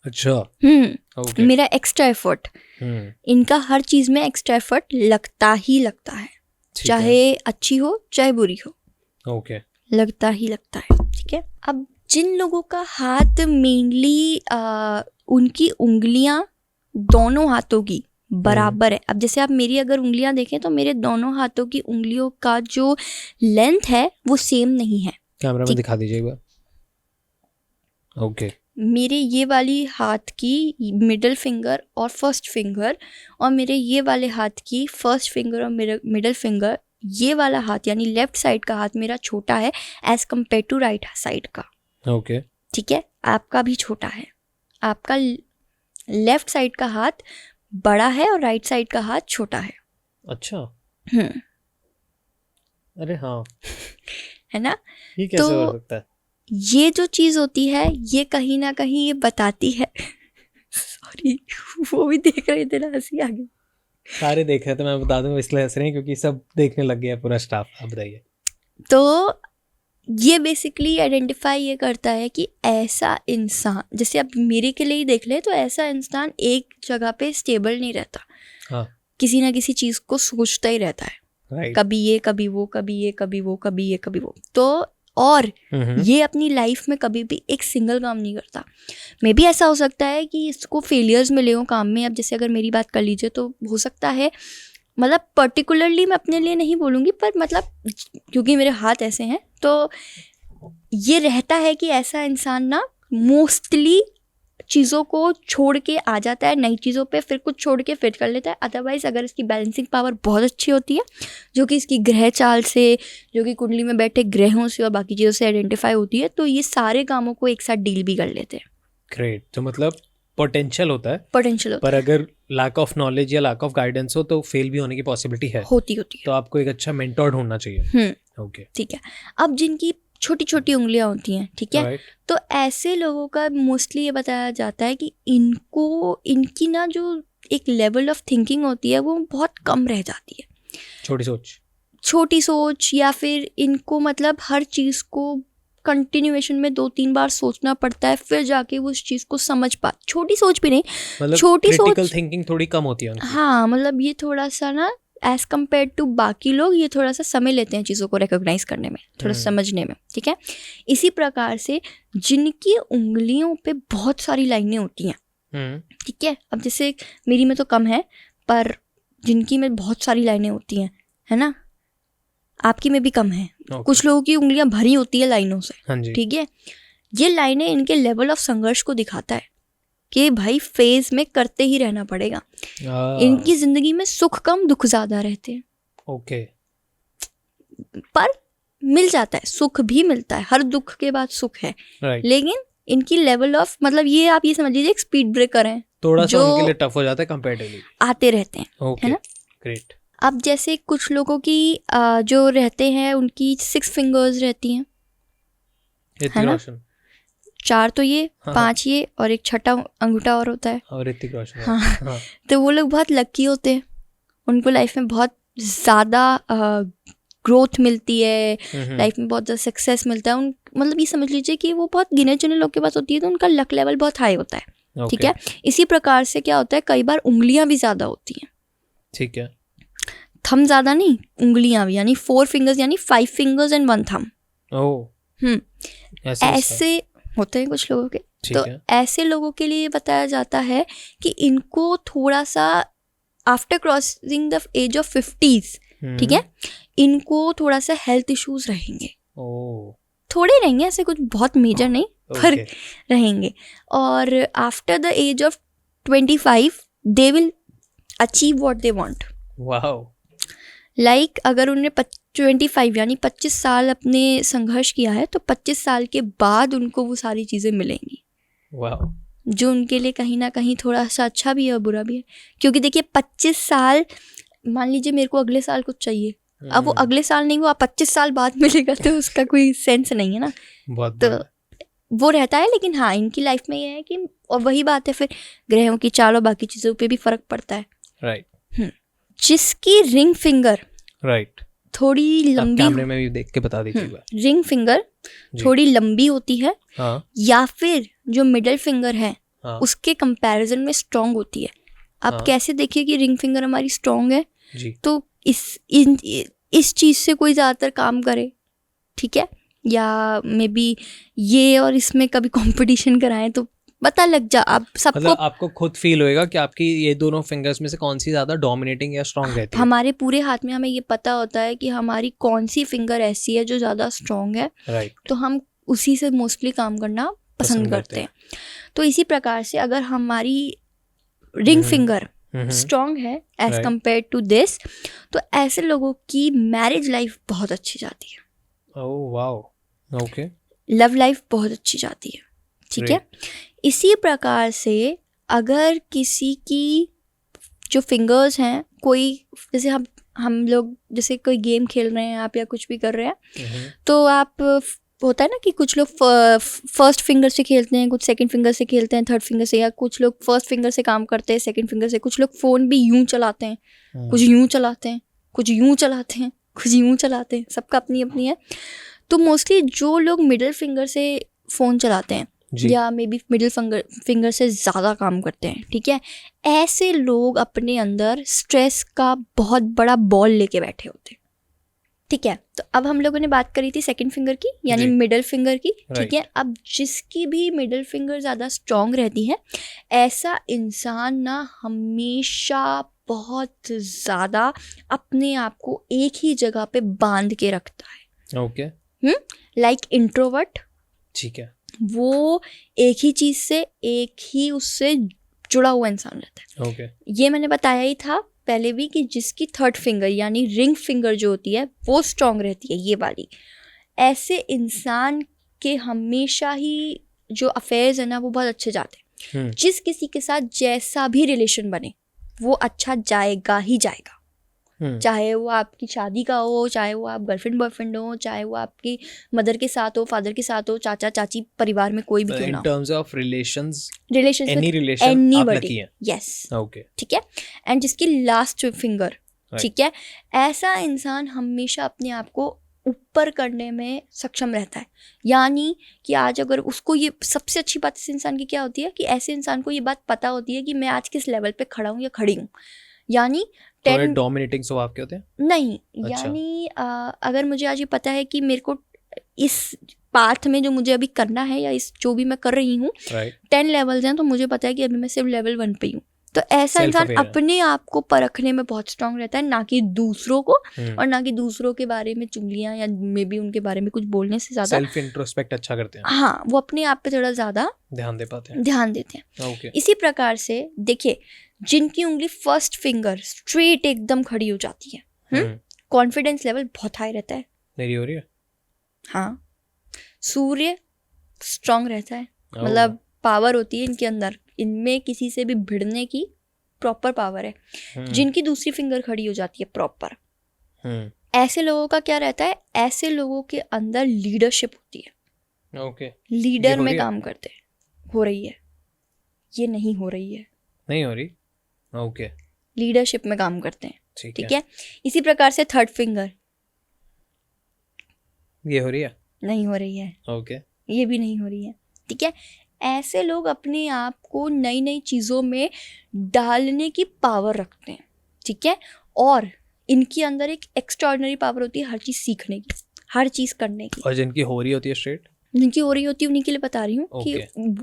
अच्छा। मेरा एक्स्ट्रा एफर्ट, इनका हर चीज़ में एक्स्ट्रा एफर्ट लगता ही लगता है, चाहे अच्छी हो चाहे बुरी हो। लगता ही लगता है, ठीक है। अब जिन लोगों का हाथ मेनली उनकी उंगलियां दोनों हाथों की बराबर है, अब जैसे आप मेरी अगर उंगलियां देखें तो मेरे दोनों हाथों की उंगलियों का जो लेंथ है वो सेम नहीं है। कैमरा में दिखा दीजिए एक बार। ओके। मेरे ये वाली हाथ की मिडिल फिंगर और फर्स्ट फिंगर, और मेरे ये वाले हाथ की फर्स्ट फिंगर और मिडिल फिंगर, ये वाला हाथ यानी लेफ्ट साइड का हाथ मेरा छोटा है as compare to right side okay. ओके, ठीक है, आपका भी छोटा है, आपका लेफ्ट साइड का हाथ बड़ा है और राइट साइड का हाथ छोटा है। अच्छा। अरे हाँ है ना, ये कैसे हो सकता है? ये जो चीज़ होती है ये कहीं ना कहीं ये बताती है सॉरी वो भी देख रहे थे ना, हंसी आ गई। सारे देख रहे थे, मैं बता दूं इसलिए हंस रहे हैं क्योंकि सब देखने लग गया पूरा स्टाफ। आप बताइए। तो ये बेसिकली आइडेंटिफाई ये करता है कि ऐसा इंसान, जैसे आप मेरे के लिए ही देख ले, तो ऐसा इंसान एक जगह पे स्टेबल नहीं रहता। हाँ। किसी ना किसी चीज़ को सोचता ही रहता है। राइट कभी ये कभी वो, कभी ये कभी वो, कभी ये कभी वो। तो और ये अपनी लाइफ में कभी भी एक सिंगल काम नहीं करता। मे भी ऐसा हो सकता है कि इसको फेलियर्स मिले हों काम में। अब जैसे अगर मेरी बात कर लीजिए तो हो सकता है, मतलब पर्टिकुलरली मैं अपने लिए नहीं बोलूँगी, पर मतलब क्योंकि मेरे हाथ ऐसे हैं तो ये रहता है कि ऐसा इंसान ना मोस्टली चीज़ों को छोड़ के आ जाता है नई चीज़ों पे, फिर कुछ छोड़ के फिर कर लेता है। अदरवाइज़ अगर इसकी बैलेंसिंग पावर बहुत अच्छी होती है, जो कि इसकी ग्रह चाल से, जो कि कुंडली में बैठे ग्रहों से और बाकी चीज़ों से आइडेंटिफाई होती है, तो ये सारे कामों को एक साथ डील भी कर लेते हैं। ग्रेट। तो मतलब पोटेंशियल होता है, पोटेंशियल होता पर अगर लैक ऑफ नॉलेज या लैक ऑफ गाइडेंस हो तो फेल भी होने की पॉसिबिलिटी है। होती है। तो आपको एक अच्छा मेंटोर ढूंढना चाहिए। ओके, ठीक है। अब जिनकी छोटी छोटी उंगलियां होती हैं, ठीक है, राइट, तो ऐसे लोगों का मोस्टली ये बताया जाता है कि इनकी ना जो एक लेवल ऑफ थिंकिंग होती है वो बहुत कम रह जाती है। छोटी सोच या फिर इनको मतलब हर चीज़ को कंटिन्यूएशन में 2-3 बार सोचना पड़ता है, फिर जाके वो उस चीज़ को समझ छोटी सोच भी नहीं, मतलब छोटी क्रिटिकल सोच, थिंकिंग थोड़ी कम होती है उनकी। हाँ, मतलब ये थोड़ा सा ना एज कम्पेयर टू बाकी लोग ये थोड़ा सा समय लेते हैं चीज़ों को रिकॉग्नाइज करने में, थोड़ा समझने में, ठीक है। इसी प्रकार से जिनकी उंगलियों पे बहुत सारी लाइनें होती हैं, ठीक है, अब जैसे मेरी में तो कम है, पर जिनकी में बहुत सारी लाइनें होती हैं, है ना, आपकी में भी कम है। कुछ लोगों की उंगलियां भरी होती है लाइनों से, ठीक है। ये लाइनें इनके लेवल ऑफ संघर्ष को दिखाता है कि भाई फेज में करते ही रहना पड़ेगा। इनकी जिंदगी में सुख कम दुख ज्यादा रहते हैं। ओके, पर मिल जाता है, सुख भी मिलता है, हर दुख के बाद सुख है, लेकिन इनकी लेवल ऑफ, मतलब ये आप ये समझ लीजिए एक स्पीड ब्रेकर है, थोड़ा सा उनके लिए टफ हो जाता है कंपैरेटिवली, आते रहते हैं, है ना। ग्रेट। अब जैसे कुछ लोगों की जो रहते हैं उनकी 6 फिंगर्स रहती हैं, है ना, 4 तो ये, 5 ये, और एक छठा अंगूठा और होता है, और ऋतिक रोशन। हाँ। तो वो लोग बहुत लकी होते हैं, उनको लाइफ में बहुत ज़्यादा ग्रोथ मिलती है, लाइफ में बहुत ज़्यादा सक्सेस मिलता है। मतलब ये समझ लीजिए कि वो बहुत गिने चुने लोग के पास होती है, तो उनका लक लेवल बहुत हाई होता है, ठीक है। इसी प्रकार से क्या होता है, कई बार उंगलियां भी ज़्यादा होती हैं, ठीक है, थम ज़्यादा नहीं, उंगलियां भी, यानी 4 फिंगर्स, यानी 5 फिंगर्स एंड 1 थम। ऐसे होते हैं कुछ लोगों के। तो ऐसे लोगों के लिए बताया जाता है कि इनको थोड़ा सा after crossing the age of 50s, ठीक है, इनको थोड़ा सा हेल्थ इश्यूज रहेंगे। थोड़े रहेंगे, ऐसे कुछ बहुत मेजर नहीं, पर रहेंगे। और after the age of 25 they will achieve what they want. Wow. Like अगर उन्होंने 25 यानी 25 साल अपने संघर्ष किया है, तो 25 साल के बाद उनको वो सारी चीज़ें मिलेंगी। वाओ। जो उनके लिए कहीं ना कहीं थोड़ा सा अच्छा भी है और बुरा भी है, क्योंकि देखिए 25 साल, मान लीजिए मेरे को अगले साल कुछ चाहिए, अब वो अगले साल नहीं, वो 25 साल बाद मिलेगा, तो उसका कोई सेंस नहीं है ना। तो वो रहता है। लेकिन हाँ, इनकी लाइफ में ये है कि, और वही बात है फिर ग्रहों की चाल और बाकी चीज़ों पे भी फर्क पड़ता है, राइट। जिसकी रिंग फिंगर, राइट, थोड़ी लंबी, कैमरे में भी देख के बता दीजिएगा, रिंग फिंगर थोड़ी लंबी होती है, या फिर जो मिडिल फिंगर है उसके कंपैरिजन में स्ट्रॉन्ग होती है। अब कैसे देखिए कि रिंग फिंगर हमारी स्ट्रॉन्ग है, तो इस चीज़ से कोई ज़्यादातर काम करे, ठीक है, या मे बी ये और इसमें कभी कंपटीशन कराएं तो पता लग जा, आप सबको, मतलब आपको खुद फील होएगा कि आपकी ये दोनों फिंगर्स में से कौन सी ज़्यादा डोमिनेटिंग या स्ट्रॉन्ग रहती है। हमारे पूरे हाथ में हमें ये पता होता है कि हमारी कौन सी फिंगर ऐसी है जो ज़्यादा स्ट्रॉन्ग है, राइट, तो हम उसी से मोस्टली काम करना पसंद करते हैं। तो इसी प्रकार से अगर हमारी रिंग फिंगर स्ट्रॉन्ग है एज कम्पेयर टू दिस, तो ऐसे लोगों की मैरिज लाइफ बहुत अच्छी जाती है। Oh wow, okay, love life बहुत अच्छी जाती है, ठीक है। इसी प्रकार से अगर किसी की जो फिंगर्स हैं, कोई जैसे हम लोग जैसे कोई गेम खेल रहे हैं आप या कुछ भी कर रहे हैं, तो आप, होता है ना कि कुछ लोग फर्स्ट फिंगर से खेलते हैं, कुछ सेकंड फिंगर से खेलते हैं, थर्ड फिंगर से, या कुछ लोग फर्स्ट फिंगर से काम करते हैं, सेकंड फिंगर से, कुछ लोग फ़ोन भी यूं चलाते हैं, कुछ यूं चलाते हैं, कुछ यूं चलाते हैं, कुछ यूं चलाते हैं, सबका अपनी अपनी है। तो मोस्टली जो लोग मिडिल फिंगर से फ़ोन चलाते हैं जी। या मे बी मिडिल फिंगर से ज़्यादा काम करते हैं, ठीक है। ऐसे लोग अपने अंदर स्ट्रेस का बहुत बड़ा बॉल लेके बैठे होते हैं, ठीक है। तो अब हम लोगों ने बात करी थी सेकंड फिंगर की, यानी जी। मिडिल फिंगर की, ठीक राइट। है। अब जिसकी भी मिडिल फिंगर ज़्यादा स्ट्रांग रहती है, ऐसा इंसान ना हमेशा बहुत ज़्यादा अपने आप को एक ही जगह पे बांध के रखता है। ओके। लाइक इंट्रोवर्ट, ठीक है। वो एक ही चीज़ से, एक ही उससे जुड़ा हुआ इंसान रहता है। ओके। ये मैंने बताया ही था पहले भी कि जिसकी थर्ड फिंगर यानी रिंग फिंगर जो होती है वो स्ट्रांग रहती है, ये वाली। ऐसे इंसान के हमेशा ही जो अफेयर्स है ना वो बहुत अच्छे जाते हैं। जिस किसी के साथ जैसा भी रिलेशन बने वो अच्छा जाएगा ही जाएगा, चाहे वो आपकी शादी का हो, चाहे वो आप गर्लफ्रेंड बॉयफ्रेंड हो, चाहे वो आपकी मदर के साथ हो, फादर के साथ हो, चाचा चाची, परिवार में कोई भी क्यों ना इन हो। Terms of relations relations any with relation आप एनीबॉडी, लकी हैं। Yes, okay. ठीक है। एंड जिसकी लास्ट फिंगर, ठीक है, ऐसा इंसान हमेशा अपने आप को ऊपर करने में सक्षम रहता है। यानी कि आज अगर उसको, ये सबसे अच्छी बात इस इंसान की क्या होती है कि ऐसे इंसान को ये बात पता होती है कि मैं आज किस लेवल पे खड़ा हूँ या खड़ी हूँ। यानी थोड़े डोमिनेटिंग स्वभाव के होते हैं? नहीं, अच्छा। यानी अगर मुझे आज ये पता है कि मेरे को इस पाथ में जो मुझे अभी करना है या इस जो भी मैं कर रही हूँ, 10 लेवल्स हैं, तो मुझे पता है कि अभी मैं सिर्फ लेवल 1 पे ही हूँ। तो ऐसा इंसान अपने आप को परखने में बहुत स्ट्रांग रहता है, ना कि दूसरों को, और ना कि दूसरों के बारे में चुगलियां या मे बी उनके बारे में कुछ बोलने से ज्यादा सेल्फ इंट्रोस्पेक्ट अच्छा करते हैं। हाँ, वो अपने आप पे थोड़ा ज्यादा ध्यान दे पाते हैं, ध्यान देते हैं। ओके। इसी प्रकार से देखिए, जिनकी उंगली फर्स्ट फिंगर स्ट्रेट एकदम खड़ी हो जाती है, कॉन्फिडेंस लेवल बहुत हाई रहता है। मेरी हो रही है? हाँ, सूर्य स्ट्रांग रहता है, मतलब पावर होती है इनके अंदर, इनमें किसी से भी भिड़ने की प्रॉपर पावर है। जिनकी दूसरी फिंगर खड़ी हो जाती है प्रॉपर, ऐसे लोगों का क्या रहता है, ऐसे लोगों के अंदर लीडरशिप होती है। ओके। लीडर में काम करते हैं। हो रही है, ये नहीं हो रही है, नहीं हो रही, ओके। लीडरशिप में काम करते हैं, ठीक है। इसी प्रकार से थर्ड फिंगर, ये हो रही है? नहीं हो रही है, ओके। ये भी नहीं हो रही है, ठीक है। ऐसे लोग अपने आप को नई नई चीज़ों में डालने की पावर रखते हैं, ठीक है। और इनके अंदर एक एक्स्ट्राऑर्डिनरी पावर होती है हर चीज़ सीखने की, हर चीज़ करने की। और जिनकी हो रही होती है स्ट्रेट, जिनकी हो रही होती है उन्हीं के लिए बता रही हूँ कि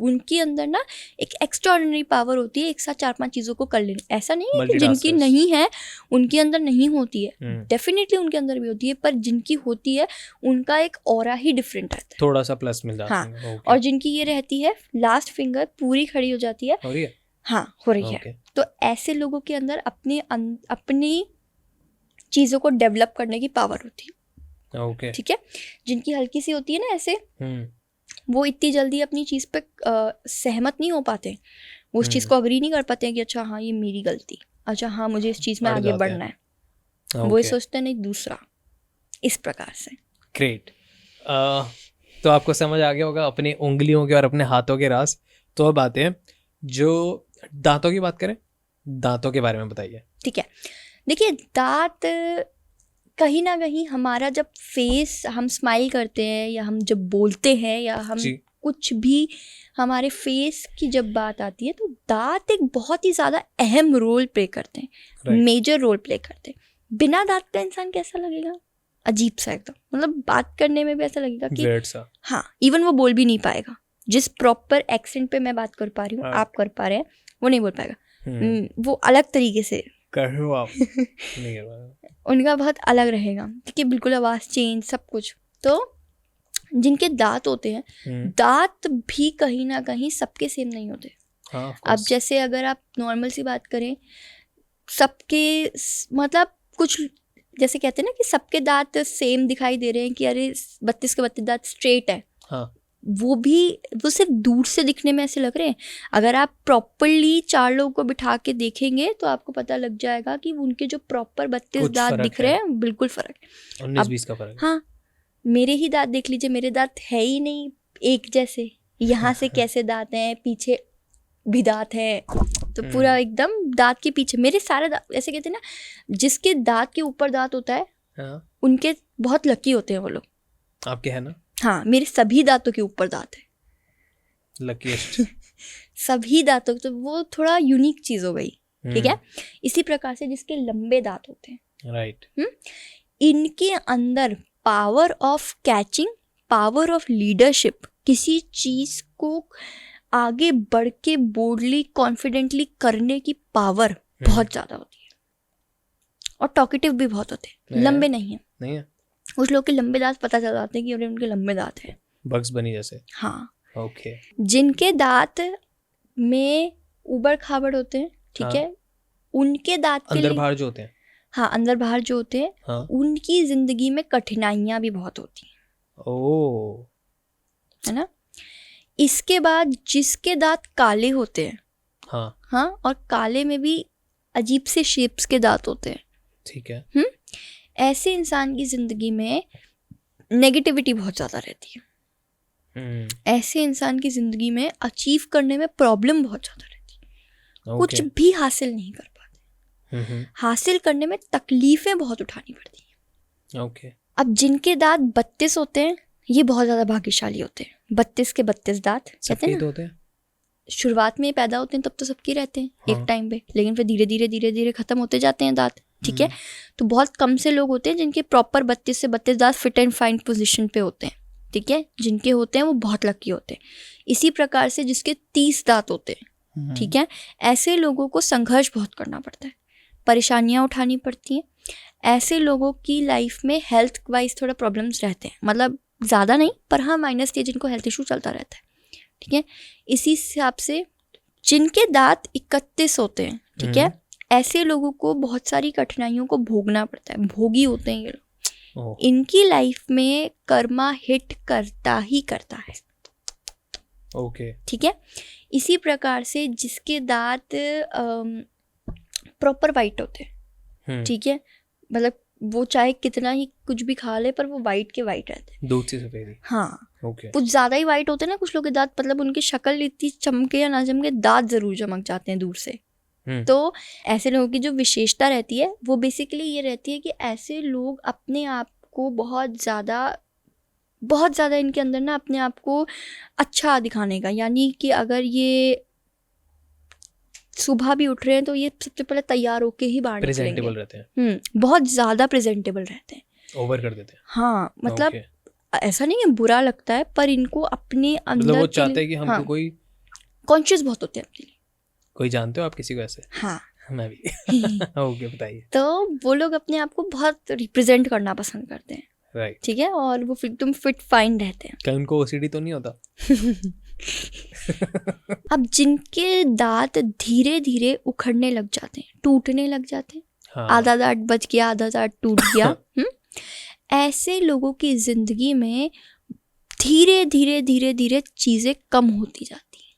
उनके अंदर ना एक एक्स्ट्राऑर्डिनरी पावर होती है एक साथ 4-5 चीज़ों को कर लेनी। ऐसा नहीं है कि जिनकी नहीं है उनके अंदर नहीं होती है, डेफिनेटली उनके अंदर भी होती है, पर जिनकी होती है उनका एक ऑरा ही डिफरेंट रहता है, थोड़ा सा प्लस मिल जाता है। हाँ। और जिनकी ये रहती है लास्ट फिंगर पूरी खड़ी हो जाती है, हो रही है? हाँ, हो रही है। तो ऐसे लोगों के अंदर अपनी चीज़ों को डेवलप करने की पावर होती है, ओके, ठीक है। जिनकी हल्की सी होती है ना ऐसे, वो इतनी जल्दी अपनी चीज़ पे सहमत नहीं हो पाते, वो उस चीज़ को अग्री नहीं कर पाते हैं कि अच्छा हाँ ये मेरी गलती, अच्छा हाँ मुझे इस चीज़ में आगे बढ़ना है। वो ये सोचते नहीं दूसरा, इस प्रकार से। ग्रेट। तो आपको समझ आ गया होगा अपनी उंगलियों के और अपने हाथों के राज। तो अब आते हैं जो दांतों की बात करें, दांतों के बारे में बताइए। ठीक है, देखिए दांत कहीं ना कहीं हमारा जब फेस, हम स्माइल करते हैं या हम जब बोलते हैं या हम कुछ भी, हमारे फेस की जब बात आती है तो दांत एक बहुत ही ज़्यादा अहम रोल प्ले करते हैं, मेजर रोल प्ले करते हैं। बिना दांत का इंसान कैसा लगेगा, अजीब सा एकदम, मतलब बात करने में भी ऐसा लगेगा कि हाँ, इवन वो बोल भी नहीं पाएगा। जिस प्रॉपर एक्सेंट पे मैं बात कर पा रही हूँ, आप कर पा रहे हैं, वो नहीं बोल पाएगा, वो अलग तरीके से कर हो आप नहीं कर पाएगा, उनका बहुत अलग रहेगा, ठीक है, बिल्कुल आवाज़ चेंज, सब कुछ। तो जिनके दांत होते हैं, दांत भी कहीं ना कहीं सबके सेम नहीं होते। अब जैसे अगर आप नॉर्मल सी बात करें, सबके मतलब कुछ जैसे कहते हैं ना कि सबके दांत सेम दिखाई दे रहे हैं कि अरे 32 के 32 दांत स्ट्रेट है, वो सिर्फ दूर से दिखने में ऐसे लग रहे हैं। अगर आप प्रॉपरली 4 लोगों को बिठा के देखेंगे तो आपको पता लग जाएगा कि उनके जो प्रॉपर 32 दांत दिख रहे हैं, बिल्कुल फर्क है, 19-20 का फर्क। हाँ, मेरे ही दांत देख लीजिए, मेरे दांत है ही नहीं एक जैसे, यहाँ से कैसे दांत हैं, पीछे भी दांत है, तो पूरा एकदम दांत के पीछे मेरे सारे दांत, ऐसे कहते हैं ना जिसके दांत के ऊपर दांत होता है, उनके बहुत लकी होते हैं वो लोग। आपके है ना? हाँ, मेरे सभी दांतों के ऊपर दांत है, luckiest. सभी दांतों तो वो थोड़ा यूनिक चीज हो गई, ठीक है। इसी प्रकार से जिसके लंबे दांत होते हैं, Right. इनके अंदर power of catching, power of leadership, किसी चीज को आगे बढ़ के बोल्डली कॉन्फिडेंटली करने की पावर बहुत ज्यादा होती है। और टॉकेटिव भी बहुत होते हैं, है? लंबे नहीं है। नहीं है? कुछ लोग के लंबे दांत पता चल जाते हैं कि अरे उनके लंबे दांत हैं। बग्स बनी जैसे। हाँ, Okay. जिनके दांत में उबड़ खाबड़ होते हैं, ठीक हाँ। है, उनके दांत के अंदर लिए, बाहर जो होते हैं। हाँ अंदर बाहर जो होते हैं, हाँ। उनकी जिंदगी में कठिनाइयां भी बहुत होती हैं, ओह। है ना। इसके बाद जिसके दांत काले होते हैं, हाँ। हाँ, और काले में भी अजीब से शेप्स के दांत होते हैं, ठीक है। ऐसे इंसान की जिंदगी में नेगेटिविटी बहुत ज्यादा रहती है। ऐसे इंसान की जिंदगी में अचीव करने में प्रॉब्लम बहुत ज्यादा रहती है। कुछ भी हासिल नहीं कर पाते, हासिल करने में तकलीफें बहुत उठानी पड़ती हैं। ओके। अब जिनके दांत 32 होते हैं, ये बहुत ज्यादा भाग्यशाली होते हैं। 32 के 32 दांत कहते हैं ना। होते हैं। शुरुआत में पैदा होते हैं तब तो सबके रहते हैं, हाँ। एक टाइम पे, लेकिन फिर धीरे धीरे धीरे धीरे खत्म होते जाते हैं दांत, ठीक है। तो बहुत कम से लोग होते हैं जिनके प्रॉपर 32 से 32 दांत फिट एंड फाइन पोजीशन पे होते हैं, ठीक है। जिनके होते हैं वो बहुत लकी होते हैं। इसी प्रकार से जिसके 30 दांत होते हैं, ठीक है, ऐसे लोगों को संघर्ष बहुत करना पड़ता है, परेशानियां उठानी पड़ती हैं। ऐसे लोगों की लाइफ में हेल्थ वाइज थोड़ा प्रॉब्लम्स रहते हैं, मतलब ज़्यादा नहीं पर हाँ माइनर स्टेज इनको हेल्थ इशू चलता रहता है, ठीक है। इसी हिसाब से जिनके दांत 31 होते हैं, ठीक है, ऐसे लोगों को बहुत सारी कठिनाइयों को भोगना पड़ता है, भोगी होते हैं ये लोग। इनकी लाइफ में कर्मा हिट करता ही करता है, ओके, ठीक है। इसी प्रकार से जिसके दांत प्रॉपर वाइट होते हैं, ठीक है, मतलब वो चाहे कितना ही कुछ भी खा ले पर वो वाइट के वाइट रहते हैं, दूध से सफेद। हाँ, ओके। कुछ ज्यादा ही वाइट होते हैं ना कुछ लोग के दांत, मतलब उनकी शक्ल इतनी चमके या ना चमके, दांत जरूर चमक जाते हैं दूर से। तो ऐसे लोगों की जो विशेषता रहती है वो बेसिकली ये रहती है कि ऐसे लोग अपने आप को बहुत ज़्यादा इनके अंदर ना अपने आप को अच्छा दिखाने का, यानी कि अगर ये सुबह भी उठ रहे हैं तो ये सबसे पहले तैयार होके ही बाहर निकलेंगे। प्रेजेंटेबल रहते हैं। बहुत ज़्यादा प्रेजेंटेबल रहते हैं, ओवर कर देते हैं। हाँ, मतलब ऐसा नहीं है बुरा लगता है, पर इनको अपने अंदर मतलब वो चाहते हैं कि हमको, हाँ, कोई कॉन्शियस बहुत होते हैं अपने लिए। कोई जानते हो आप किसी को ऐसे? हाँ, मैं भी। ओके, बताइए। तो वो लोग अपने आप को बहुत रिप्रेजेंट करना पसंद करते हैं, राइट, ठीक है, और वो एकदम फिट फाइन रहते हैं। क्या उनको ओसीडी तो नहीं होता? अब जिनके दांत धीरे धीरे उखड़ने लग जाते हैं, टूटने लग जाते हैं, हाँ, आधा दांत बच गया, आधा दांत टूट गया, ऐसे लोगों की जिंदगी में धीरे धीरे धीरे धीरे चीजें कम होती जाती हैं।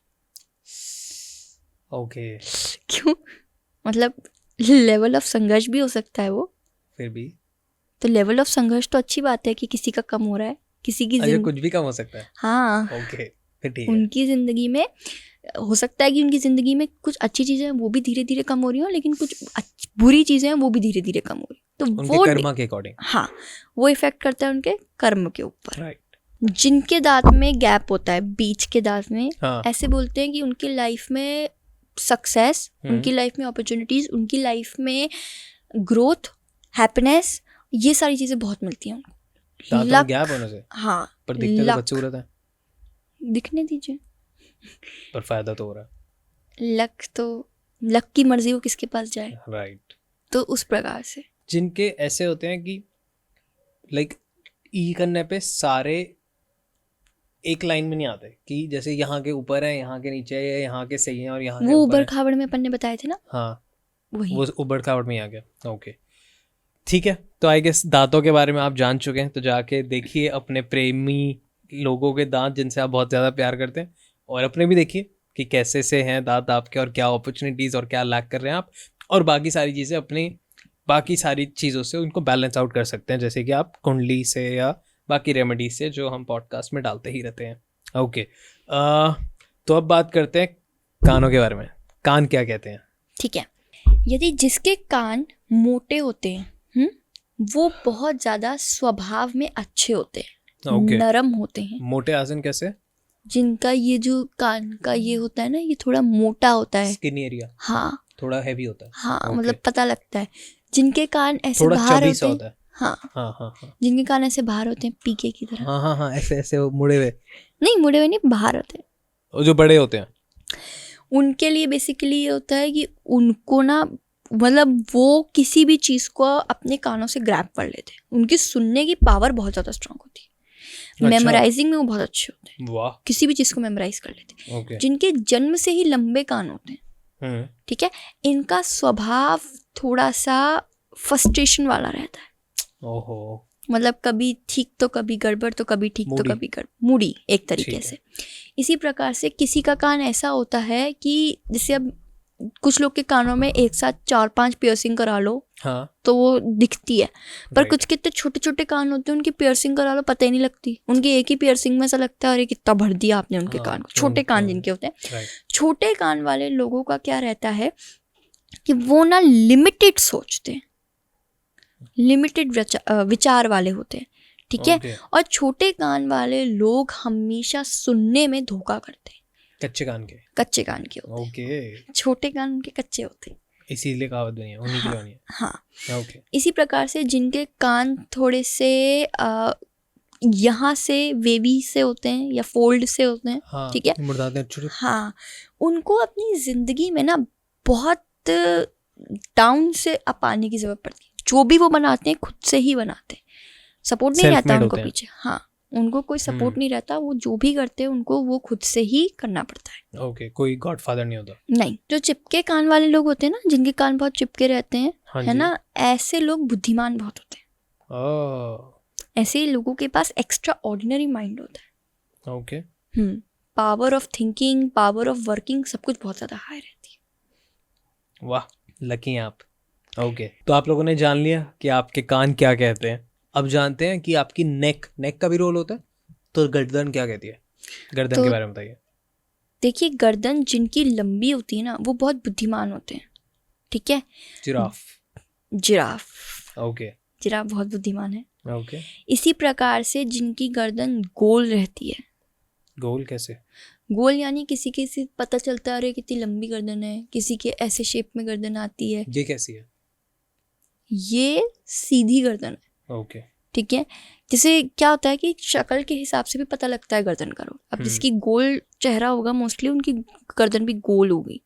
ओके। क्यों? मतलब लेवल ऑफ संघर्ष भी हो सकता है वो, फिर भी तो लेवल ऑफ संघर्ष तो अच्छी बात है कि किसी का कम हो रहा है, किसी की कुछ भी कम हो सकता है। हाँ, ओके, फिर ठीक है। उनकी जिंदगी में हो सकता है कि उनकी जिंदगी में कुछ अच्छी चीजें हैं वो भी धीरे धीरे कम हो रही हो, लेकिन कुछ बुरी चीजें हैं वो भी धीरे धीरे कम हो रही, तो उनके वो कर्मा के अकॉर्डिंग, हाँ, वो इफेक्ट करता है उनके कर्म के ऊपर। राइट। जिनके दांत में गैप होता है, बीच के दांत में, हाँ, ऐसे बोलते हैं कि उनकी लाइफ में सक्सेस, उनकी लाइफ में अपॉर्चुनिटीज, उनकी लाइफ में ग्रोथ, हैप्पीनेस, ये सारी चीजें बहुत मिलती हैं उनको। लक, गैप होने से, हाँ, पर दिखते तो बदसूरत है। दिखने दीजिए, पर फायदा तो हो रहा है। लक तो, लक की मर्जी वो किसके पास जाए, राइट। तो उस प्रकार से जिनके ऐसे होते हैं कि लाइक ई करने पे सारे एक लाइन में नहीं आते, कि जैसे यहाँ के ऊपर है, यहाँ के नीचे है, यहाँ के सही है और यहाँ वो उबड़ खाबड़ में अपन ने बताए थे ना, हाँ, वही वो उबड़ खाबड़ में आ गया। ओके, ठीक है। तो आई गेस दांतों के बारे में आप जान चुके हैं, तो जाके देखिए अपने प्रेमी लोगों के दांत जिनसे आप बहुत ज़्यादा प्यार करते हैं, और अपने भी देखिए कि कैसे से हैं दांत आपके, और क्या अपॉर्चुनिटीज़ और क्या लैक कर रहे हैं आप, और बाकी सारी चीज़ें अपनी बाकी सारी चीज़ों से उनको बैलेंस आउट कर सकते हैं, जैसे कि आप कुंडली से या बाकी रेमेडीज से जो हम पॉडकास्ट में डालते ही रहते हैं। ओके, तो अब बात करते हैं कानों के बारे में। कान क्या कहते हैं? ठीक है, यदि जिसके कान मोटे होते हैं, वो बहुत ज़्यादा स्वभाव में अच्छे होते हैं, Okay. नरम होते हैं। मोटे आसन कैसे? जिनका ये जो कान का ये होता है ना, ये थोड़ा मोटा होता है, स्किन एरिया हाँ थोड़ा हैवी होता है। हाँ, ओके। मतलब पता लगता है। जिनके कान ऐसे थोड़ा बाहर चबी सा होते हैं, होता है। हाँ, हाँ हाँ हाँ जिनके कान ऐसे बाहर होते हैं पीके की तरह, हाँ हाँ हाँ, ऐसे ऐसे वो मुड़े हुए, नहीं मुड़े हुए नहीं, बाहर होते हैं, वो जो बड़े होते हैं। उनके लिए बेसिकली ये होता है कि उनको ना, मतलब वो किसी भी चीज़ को अपने कानों से ग्रैब कर लेते हैं, उनकी सुनने की पावर बहुत ज़्यादा स्ट्रांग होती है, अच्छा। मेमोराइजिंग में वो बहुत अच्छे होते हैं, वाह। किसी भी चीज़ को मेमोराइज कर लेते हैं। ओके। जिनके जन्म से ही लंबे कान होते हैं, ठीक है, इनका स्वभाव थोड़ा सा फ्रस्ट्रेशन वाला रहता है। ओहो। मतलब कभी ठीक तो कभी गड़बड़, तो कभी ठीक तो मूडी। कभी गड़बड़, मूडी एक तरीके ठीक है। से। इसी प्रकार से किसी का कान ऐसा होता है कि जैसे अब कुछ लोग के कानों में एक साथ 4-5 पियर्सिंग करा लो हाँ तो वो दिखती है, पर राइट। कुछ कितने छोटे छोटे कान होते हैं, उनकी पियर्सिंग करा लो पता ही नहीं लगती, उनकी एक ही पियर्सिंग में ऐसा लगता है अरे कितना भर दिया आपने उनके हाँ, कान को। छोटे कान उनको- जिनके होते हैं, राइट। छोटे कान वाले लोगों का क्या रहता है कि वो ना लिमिटेड सोचते हैं, लिमिटेड विचार वाले होते हैं, ठीक है। ओके। और छोटे कान वाले लोग हमेशा सुनने में धोखा करते हैं, कच्चे कान के। कच्चे कान के होते ओके। हैं, छोटे कान उनके कच्चे होते हैं, इसीलिए कहावत बनी है, उन्हीं के लिए बनी है। हाँ। ओके। इसी प्रकार से जिनके कान थोड़े से यहाँ से वेवी से होते हैं या फोल्ड से होते हैं, हाँ ठीक है, मुड़ाते हैं छोटे। हाँ, उनको अपनी जिंदगी में ना बहुत डाउन से अप आने की जरूरत पड़ती है। जो भी वो बनाते हैं खुद से ही बनाते हैं, सपोर्ट नहीं रहता Self-made उनको होते हैं। पीछे, हाँ, उनको कोई सपोर्ट नहीं रहता, वो जो भी करते हैं उनको वो खुद से ही करना पड़ता है। ओके, कोई गॉडफादर नहीं होता। नहीं, जो चिपके कान वाले लोग होते हैं ना, जिनके कान बहुत चिपके रहते हैं, हाँ है जी। ना, ऐसे लोग बुद्धिमान बहुत होते हैं, ओह ऐसे लोगों के पास एक्स्ट्रा ऑर्डिनरी माइंड होता ओके। है, power of thinking, power of working, सब कुछ बहुत ज़्यादा हाई रहती है। वाह, लकी हैं आप। ओके, तो आप लोगों ने जान लिया कि आपके कान क्या कहते हैं। अब जानते हैं कि आपकी नेक का भी रोल होता है, तो गर्दन क्या कहती है? गर्दन तो के बारे में बताइए। देखिए, गर्दन जिनकी लंबी होती है ना, वो बहुत बुद्धिमान होते हैं, ठीक है। जिराफ। जिराफ, ओके जिराफ बहुत बुद्धिमान है। ओके। इसी प्रकार से जिनकी गर्दन गोल रहती है, गोल कैसे? गोल यानी किसी के से पता चलता है अरे कितनी लंबी गर्दन है, किसी के ऐसे शेप में गर्दन आती है, ये कैसी है? ये सीधी गर्दन है, ओके। ठीक है। जैसे क्या होता है कि शक्ल के हिसाब से भी पता लगता है गर्दन का रोल। अब जिसकी गोल चेहरा होगा मोस्टली उनकी गर्दन भी गोल होगी,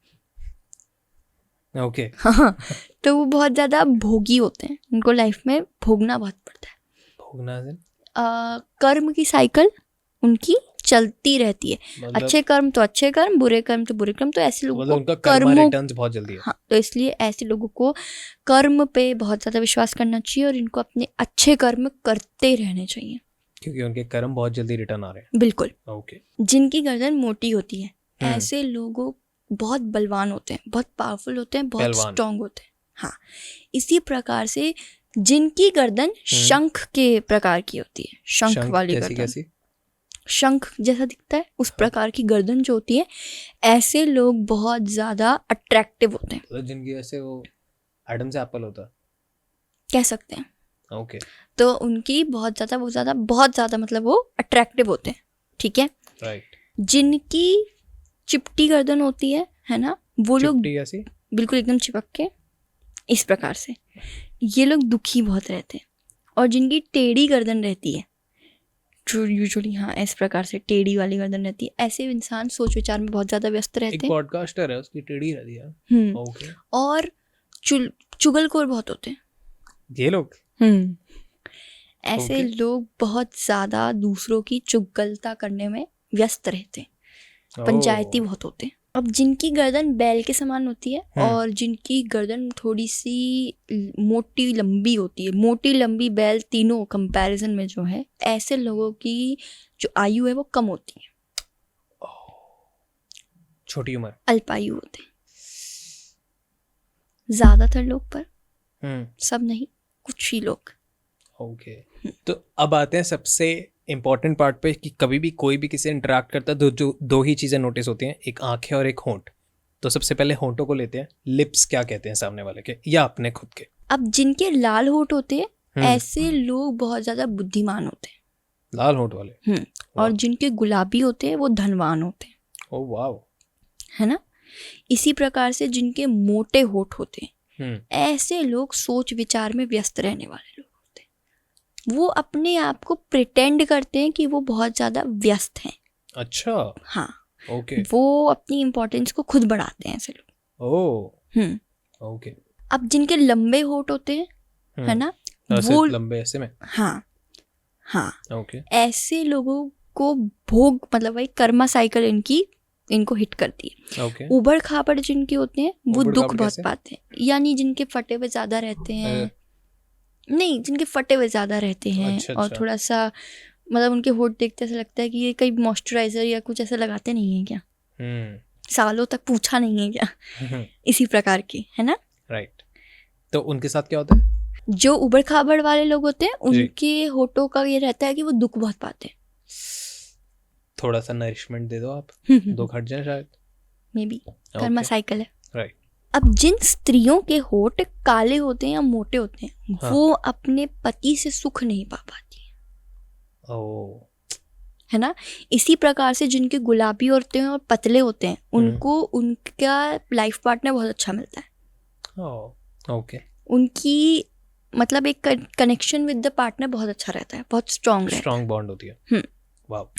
ओके। हाँ, तो वो बहुत ज़्यादा भोगी होते हैं, उनको लाइफ में भोगना बहुत पड़ता है। भोगना से कर्म की साइकिल उनकी चलती रहती है, मतलब अच्छे कर्म तो अच्छे कर्म, बुरे कर्म तो बुरे कर्म, तो ऐसे लोगों मतलब को उनका कर्मा कर्मों, रिटर्न्स बहुत जल्दी है। हाँ, तो इसलिए ऐसे लोगों को कर्म पे बहुत ज़्यादा विश्वास करना चाहिए और इनको अपने अच्छे कर्म करते रहने चाहिए, क्योंकि उनके कर्म बहुत जल्दी रिटर्न आ रहे बिल्कुल। हैं। ओके। जिनकी गर्दन मोटी होती है, ऐसे लोगों बहुत बलवान होते हैं, बहुत पावरफुल होते हैं, बहुत पहलवान। स्ट्रांग होते हैं, हाँ। इसी प्रकार से जिनकी गर्दन शंख के प्रकार की होती है, शंख वाली कैसी गर्दन, कैसी? शंख जैसा दिखता है उस प्रकार की गर्दन जो होती है, ऐसे लोग बहुत ज़्यादा अट्रैक्टिव होते हैं, तो जिनकी ऐसे वो एडम से एप्पल होता कह सकते हैं। है। ओके तो उनकी बहुत ज़्यादा मतलब वो अट्रैक्टिव होते हैं, ठीक है। राइट। जिनकी चिपटी गर्दन होती है ना, वो लोग चिपटी कैसी? बिल्कुल एकदम चिपक के, इस प्रकार से ये लोग दुखी बहुत रहते हैं। और जिनकी टेढ़ी गर्दन रहती है, यूजुअली हाँ इस प्रकार से टेढ़ी वाली गर्दन रहती है, ऐसे इंसान सोच विचार में बहुत ज़्यादा व्यस्त रहते एक हैं। पॉडकास्टर है, उसकी टेढ़ी रहती है। ओके। और चुगलखोर बहुत होते हैं। ये लोग ऐसे लोग बहुत ज़्यादा दूसरों की चुगलता करने में व्यस्त रहते हैं, पंचायती बहुत होते हैं। अब जिनकी गर्दन बैल के समान होती है और जिनकी गर्दन थोड़ी सी मोटी लंबी होती है, मोटी लंबी बैल, तीनों कंपैरिजन में जो है, ऐसे लोगों की जो आयु है वो कम होती है, छोटी उम्र, अल्पायु होते हैं ज़्यादातर लोग, पर सब नहीं, कुछ ही लोग। ओके। तो अब आते हैं सबसे इम्पोर्टेंट पार्ट पे कि कभी भी कोई भी किसी इंटरेक्ट करता है तो दो ही चीज़ें नोटिस होती हैं, एक आंखें और एक होंठ। तो सबसे पहले होंठों को लेते हैं, लिप्स क्या कहते हैं सामने वाले के या अपने खुद के? अब जिनके लाल होंठ होते हैं, ऐसे लोग बहुत ज़्यादा बुद्धिमान होते हैं, लाल होंठ वाले। और जिनके गुलाबी होते हैं वो धनवान होते हैं। Oh wow. है ना। इसी प्रकार से जिनके मोटे होठ होते हैं ऐसे लोग सोच विचार में व्यस्त रहने वाले लोग होते हैं। वो अपने आप को प्रिटेंड करते हैं कि वो बहुत ज्यादा व्यस्त हैं। अच्छा। हाँ। ओके। वो अपनी इम्पोर्टेंस को खुद बढ़ाते हैं ऐसे लोग। Oh okay. अब जिनके लंबे होठ होते हैं, है ना, वो लंबे ऐसे में। हाँ हाँ। ओके। ऐसे लोगों को भोग मतलब वही कर्मा साइकिल इनको हिट करती है। ओके। उबड़ खाबड़ जिनके होते हैं वो उबड़ दुख खाबड़ बहुत कैसे? पाते हैं, यानी जिनके फटे हुए ज्यादा रहते हैं। नहीं, जिनके फटे हुए ज्यादा रहते हैं। अच्छा, और अच्छा। थोड़ा सा मतलब उनके होठ देखते ऐसा लगता है कि ये कहीं मॉइस्चराइजर या कुछ ऐसा लगाते नहीं है क्या, सालों तक पूछा नहीं है क्या, इसी प्रकार की, है ना। राइट। तो उनके साथ क्या होता है? जो उबड़ खाबड़ वाले लोग होते हैं उनके होठों का ये रहता है कि वो दुख बहुत पाते हैं। थोड़ा सा नरिशमेंट दे दो आप, दुख हट जाए शायद। मे बी कर्मा साइकिल है। राइट। अब जिन स्त्रियों के होठ काले होते हैं या मोटे होते हैं, हाँ। वो अपने पति से सुख नहीं पा पाती है। ओह। है ना। इसी प्रकार से जिनके गुलाबी होते हैं और पतले होते हैं उनको उनका लाइफ पार्टनर बहुत अच्छा मिलता है। ओके। उनकी मतलब एक कनेक्शन विद द पार्टनर बहुत अच्छा रहता है, बहुत स्ट्रांग बॉन्ड होती है। वाव।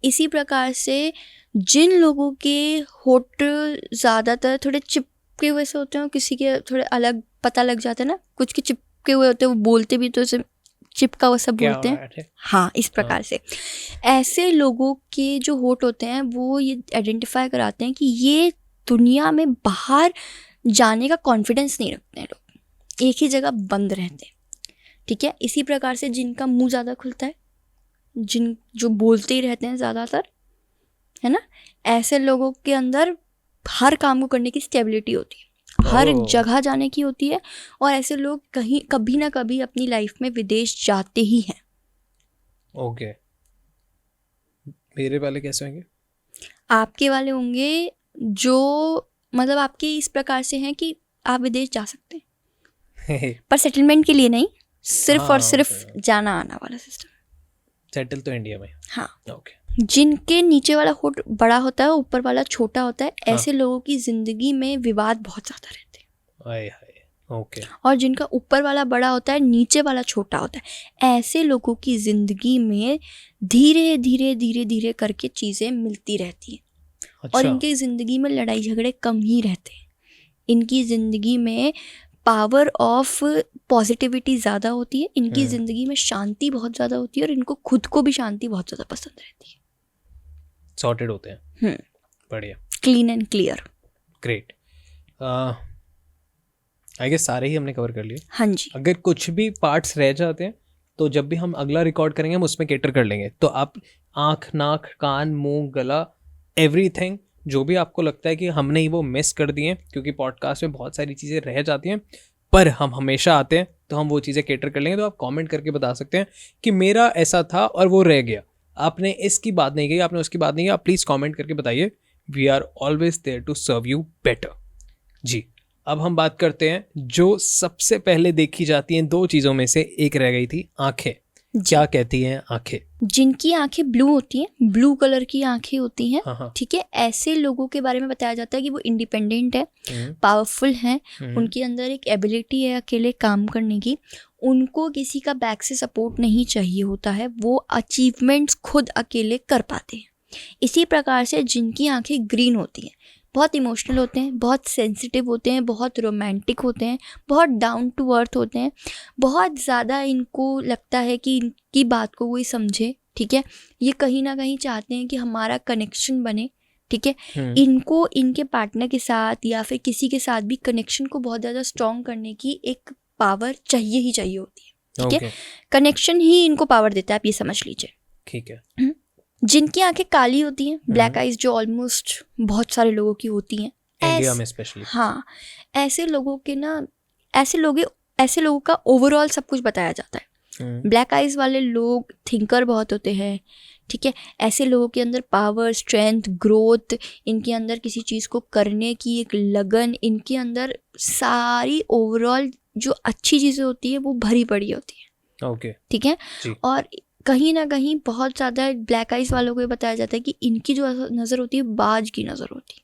इसी प्रकार से जिन लोगों के होठ ज़्यादातर थोड़े चिपके हुए से होते हैं, किसी के थोड़े अलग पता लग जाता है ना, कुछ के चिपके हुए होते हैं, वो बोलते भी तो ऐसे चिपका हुआ सब बोलते हैं। हाँ, इस प्रकार से ऐसे लोगों के जो होठ होते हैं वो ये आइडेंटिफाई कराते हैं कि ये दुनिया में बाहर जाने का कॉन्फिडेंस नहीं रखते हैं, लोग एक ही जगह बंद रहते हैं। ठीक है। इसी प्रकार से जिनका मुंह ज़्यादा खुलता है, जो बोलते ही रहते हैं ज़्यादातर, है ना, ऐसे लोगों के अंदर हर काम को करने की स्टेबिलिटी होती है, हर जगह जाने की होती है। और ऐसे लोग कहीं कभी ना कभी अपनी लाइफ में विदेश जाते ही हैं। ओके। मेरे वाले कैसे होंगे? आपके वाले होंगे जो मतलब आपके इस प्रकार से हैं कि आप विदेश जा सकते हैं पर सेटलमेंट के लिए नहीं, सिर्फ और सिर्फ जाना आना वाला सिस्टम। सेटल तो इंडिया में। हाँ। ओके। जिनके नीचे वाला होठ बड़ा होता है, ऊपर वाला छोटा होता है, ऐसे लोगों की जिंदगी में विवाद बहुत ज्यादा रहते हैं। आए हाय। ओके। और जिनका ऊपर वाला बड़ा होता है, नीचे वाला छोटा होता है, ऐसे लोगों की जिंदगी में धीरे धीरे धीरे धीरे करके चीजें मिलती रहती हैं। अच्छा। और इनकी जिंदगी में लड़ाई झगड़े कम ही रहते हैं। इनकी जिंदगी में पावर ऑफ पॉजिटिविटी ज़्यादा होती है। इनकी ज़िंदगी में शांति बहुत ज़्यादा होती है और इनको खुद को भी शांति बहुत ज़्यादा पसंद रहती है। सॉर्टेड होते हैं। बढ़िया। Clean and clear. Great. I guess सारे ही हमने कवर कर लिए। हाँ जी। अगर कुछ भी पार्ट्स रह जाते हैं तो जब भी हम अगला रिकॉर्ड करेंगे हम उसमें कैटर कर लेंगे। तो आप आँख, नाक, कान, मुंह, गला, एवरीथिंग जो भी आपको लगता है कि हमने ही वो मिस कर दिए, क्योंकि पॉडकास्ट में बहुत सारी चीज़ें रह जाती हैं पर हम हमेशा आते हैं तो हम वो चीज़ें कैटर कर लेंगे। तो आप कमेंट करके बता सकते हैं कि मेरा ऐसा था और वो रह गया, आपने इसकी बात नहीं कही, आपने उसकी बात नहीं की। आप प्लीज़ कमेंट करके बताइए। We are always there to serve you better. जी, अब हम बात करते हैं जो सबसे पहले देखी जाती हैं दो चीज़ों में से एक रह गई थी, आँखें। क्या कहती हैं आँखें? जिनकी आंखें ब्लू होती हैं, ब्लू कलर की आंखें होती हैं, हाँ। ठीक है, ऐसे लोगों के बारे में बताया जाता है कि वो इंडिपेंडेंट है, पावरफुल हैं, उनके अंदर एक एबिलिटी है अकेले काम करने की, उनको किसी का बैक से सपोर्ट नहीं चाहिए होता है, वो अचीवमेंट्स खुद अकेले कर पाते हैं। इसी प्रकार से जिनकी आंखें ग्रीन होती हैं, बहुत इमोशनल होते हैं, बहुत सेंसिटिव होते हैं, बहुत रोमांटिक होते हैं, बहुत डाउन टू अर्थ होते हैं, बहुत ज़्यादा इनको लगता है कि इनकी बात को कोई समझे, ठीक है, ये कहीं ना कहीं चाहते हैं कि हमारा कनेक्शन बने, ठीक है। इनको इनके पार्टनर के साथ या फिर किसी के साथ भी कनेक्शन को बहुत ज़्यादा स्ट्रॉन्ग करने की एक पावर चाहिए ही चाहिए होती है, ठीक है। कनेक्शन ही इनको पावर देता है, आप ये समझ लीजिए, ठीक है। जिनकी आंखें काली होती हैं, ब्लैक आइज, जो ऑलमोस्ट बहुत सारे लोगों की होती हैं इंडिया में स्पेशली, हाँ, ऐसे लोगों के ना ऐसे लोगों का ओवरऑल सब कुछ बताया जाता है। ब्लैक आइज वाले लोग थिंकर बहुत होते हैं, ठीक है। ऐसे लोगों के अंदर पावर, स्ट्रेंथ, ग्रोथ, इनके अंदर किसी चीज़ को करने की एक लगन, इनके अंदर सारी ओवरऑल जो अच्छी चीज़ें होती है वो भरी पड़ी होती है, ओके, ठीक है। और कहीं ना कहीं बहुत ज़्यादा ब्लैक आइज वालों को ये बताया जाता है कि इनकी जो नज़र होती है बाज की नज़र होती है,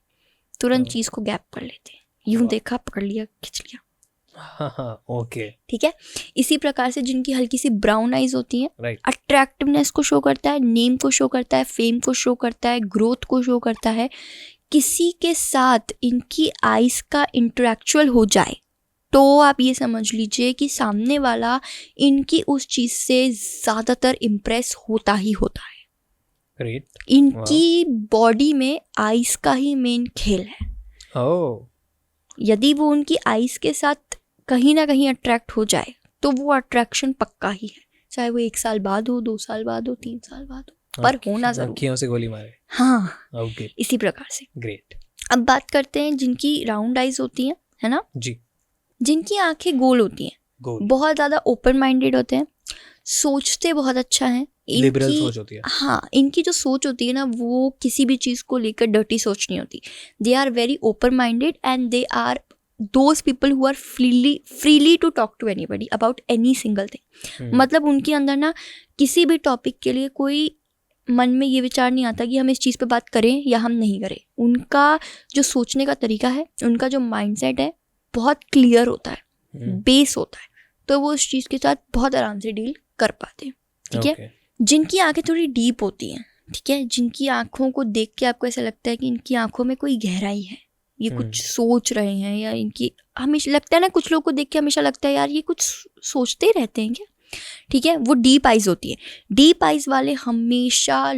तुरंत चीज़ को गैप कर लेते हैं, यूं देखा पकड़ लिया खिंच लिया। ओके, ठीक है। इसी प्रकार से जिनकी हल्की सी ब्राउन आइज होती हैं, राइट, अट्रैक्टिवनेस को शो करता है, नेम को शो करता है, फेम को शो करता है, ग्रोथ को शो करता है। किसी के साथ इनकी आइज का इंटरेक्चुअल हो जाए तो आप ये समझ लीजिए कि सामने वाला इनकी उस चीज़ से ज़्यादातर इम्प्रेस होता ही होता है। ग्रेट, इनकी बॉडी में आइज का ही मेन खेल है। ओह, यदि वो उनकी आइज के साथ कहीं ना कहीं अट्रैक्ट हो जाए तो वो अट्रैक्शन पक्का ही है, चाहे वो 1 साल बाद हो, 2 साल बाद हो, 3 साल बाद हो, पर होना जरूर। आँखियों से गोली मारे। हाँ, ओके, इसी प्रकार से। ग्रेट, अब बात करते हैं जिनकी राउंड आइज होती हैं, है ना, जी, जिनकी आंखें गोल होती हैं, गोल, बहुत ज़्यादा ओपन माइंडेड होते हैं, सोचते बहुत अच्छा है, लिबरल इनकी सोच होती है। हाँ, इनकी जो सोच होती है ना वो किसी भी चीज़ को लेकर डर्टी सोच नहीं होती। They are very open minded and they are those people who are freely to talk to anybody about any single thing. मतलब उनके अंदर ना किसी भी टॉपिक के लिए कोई मन में ये विचार नहीं आता कि हम इस चीज़ पे बात करें या हम नहीं करें। उनका जो सोचने का तरीका है, उनका जो माइंडसेट है बहुत क्लियर होता है, बेस होता है, तो वो उस चीज़ के साथ बहुत आराम से डील कर पाते हैं। ठीक है। जिनकी आंखें थोड़ी डीप होती हैं, ठीक है, जिनकी आंखों को देख के आपको ऐसा लगता है कि इनकी आंखों में कोई गहराई है, ये कुछ सोच रहे हैं, या इनकी हमेशा लगता है ना, कुछ लोग को देख के हमेशा लगता है यार ये कुछ सोचते ही रहते हैं क्या। ठीक है, वो डीप आइज होती है। डीप आइज वाले हमेशा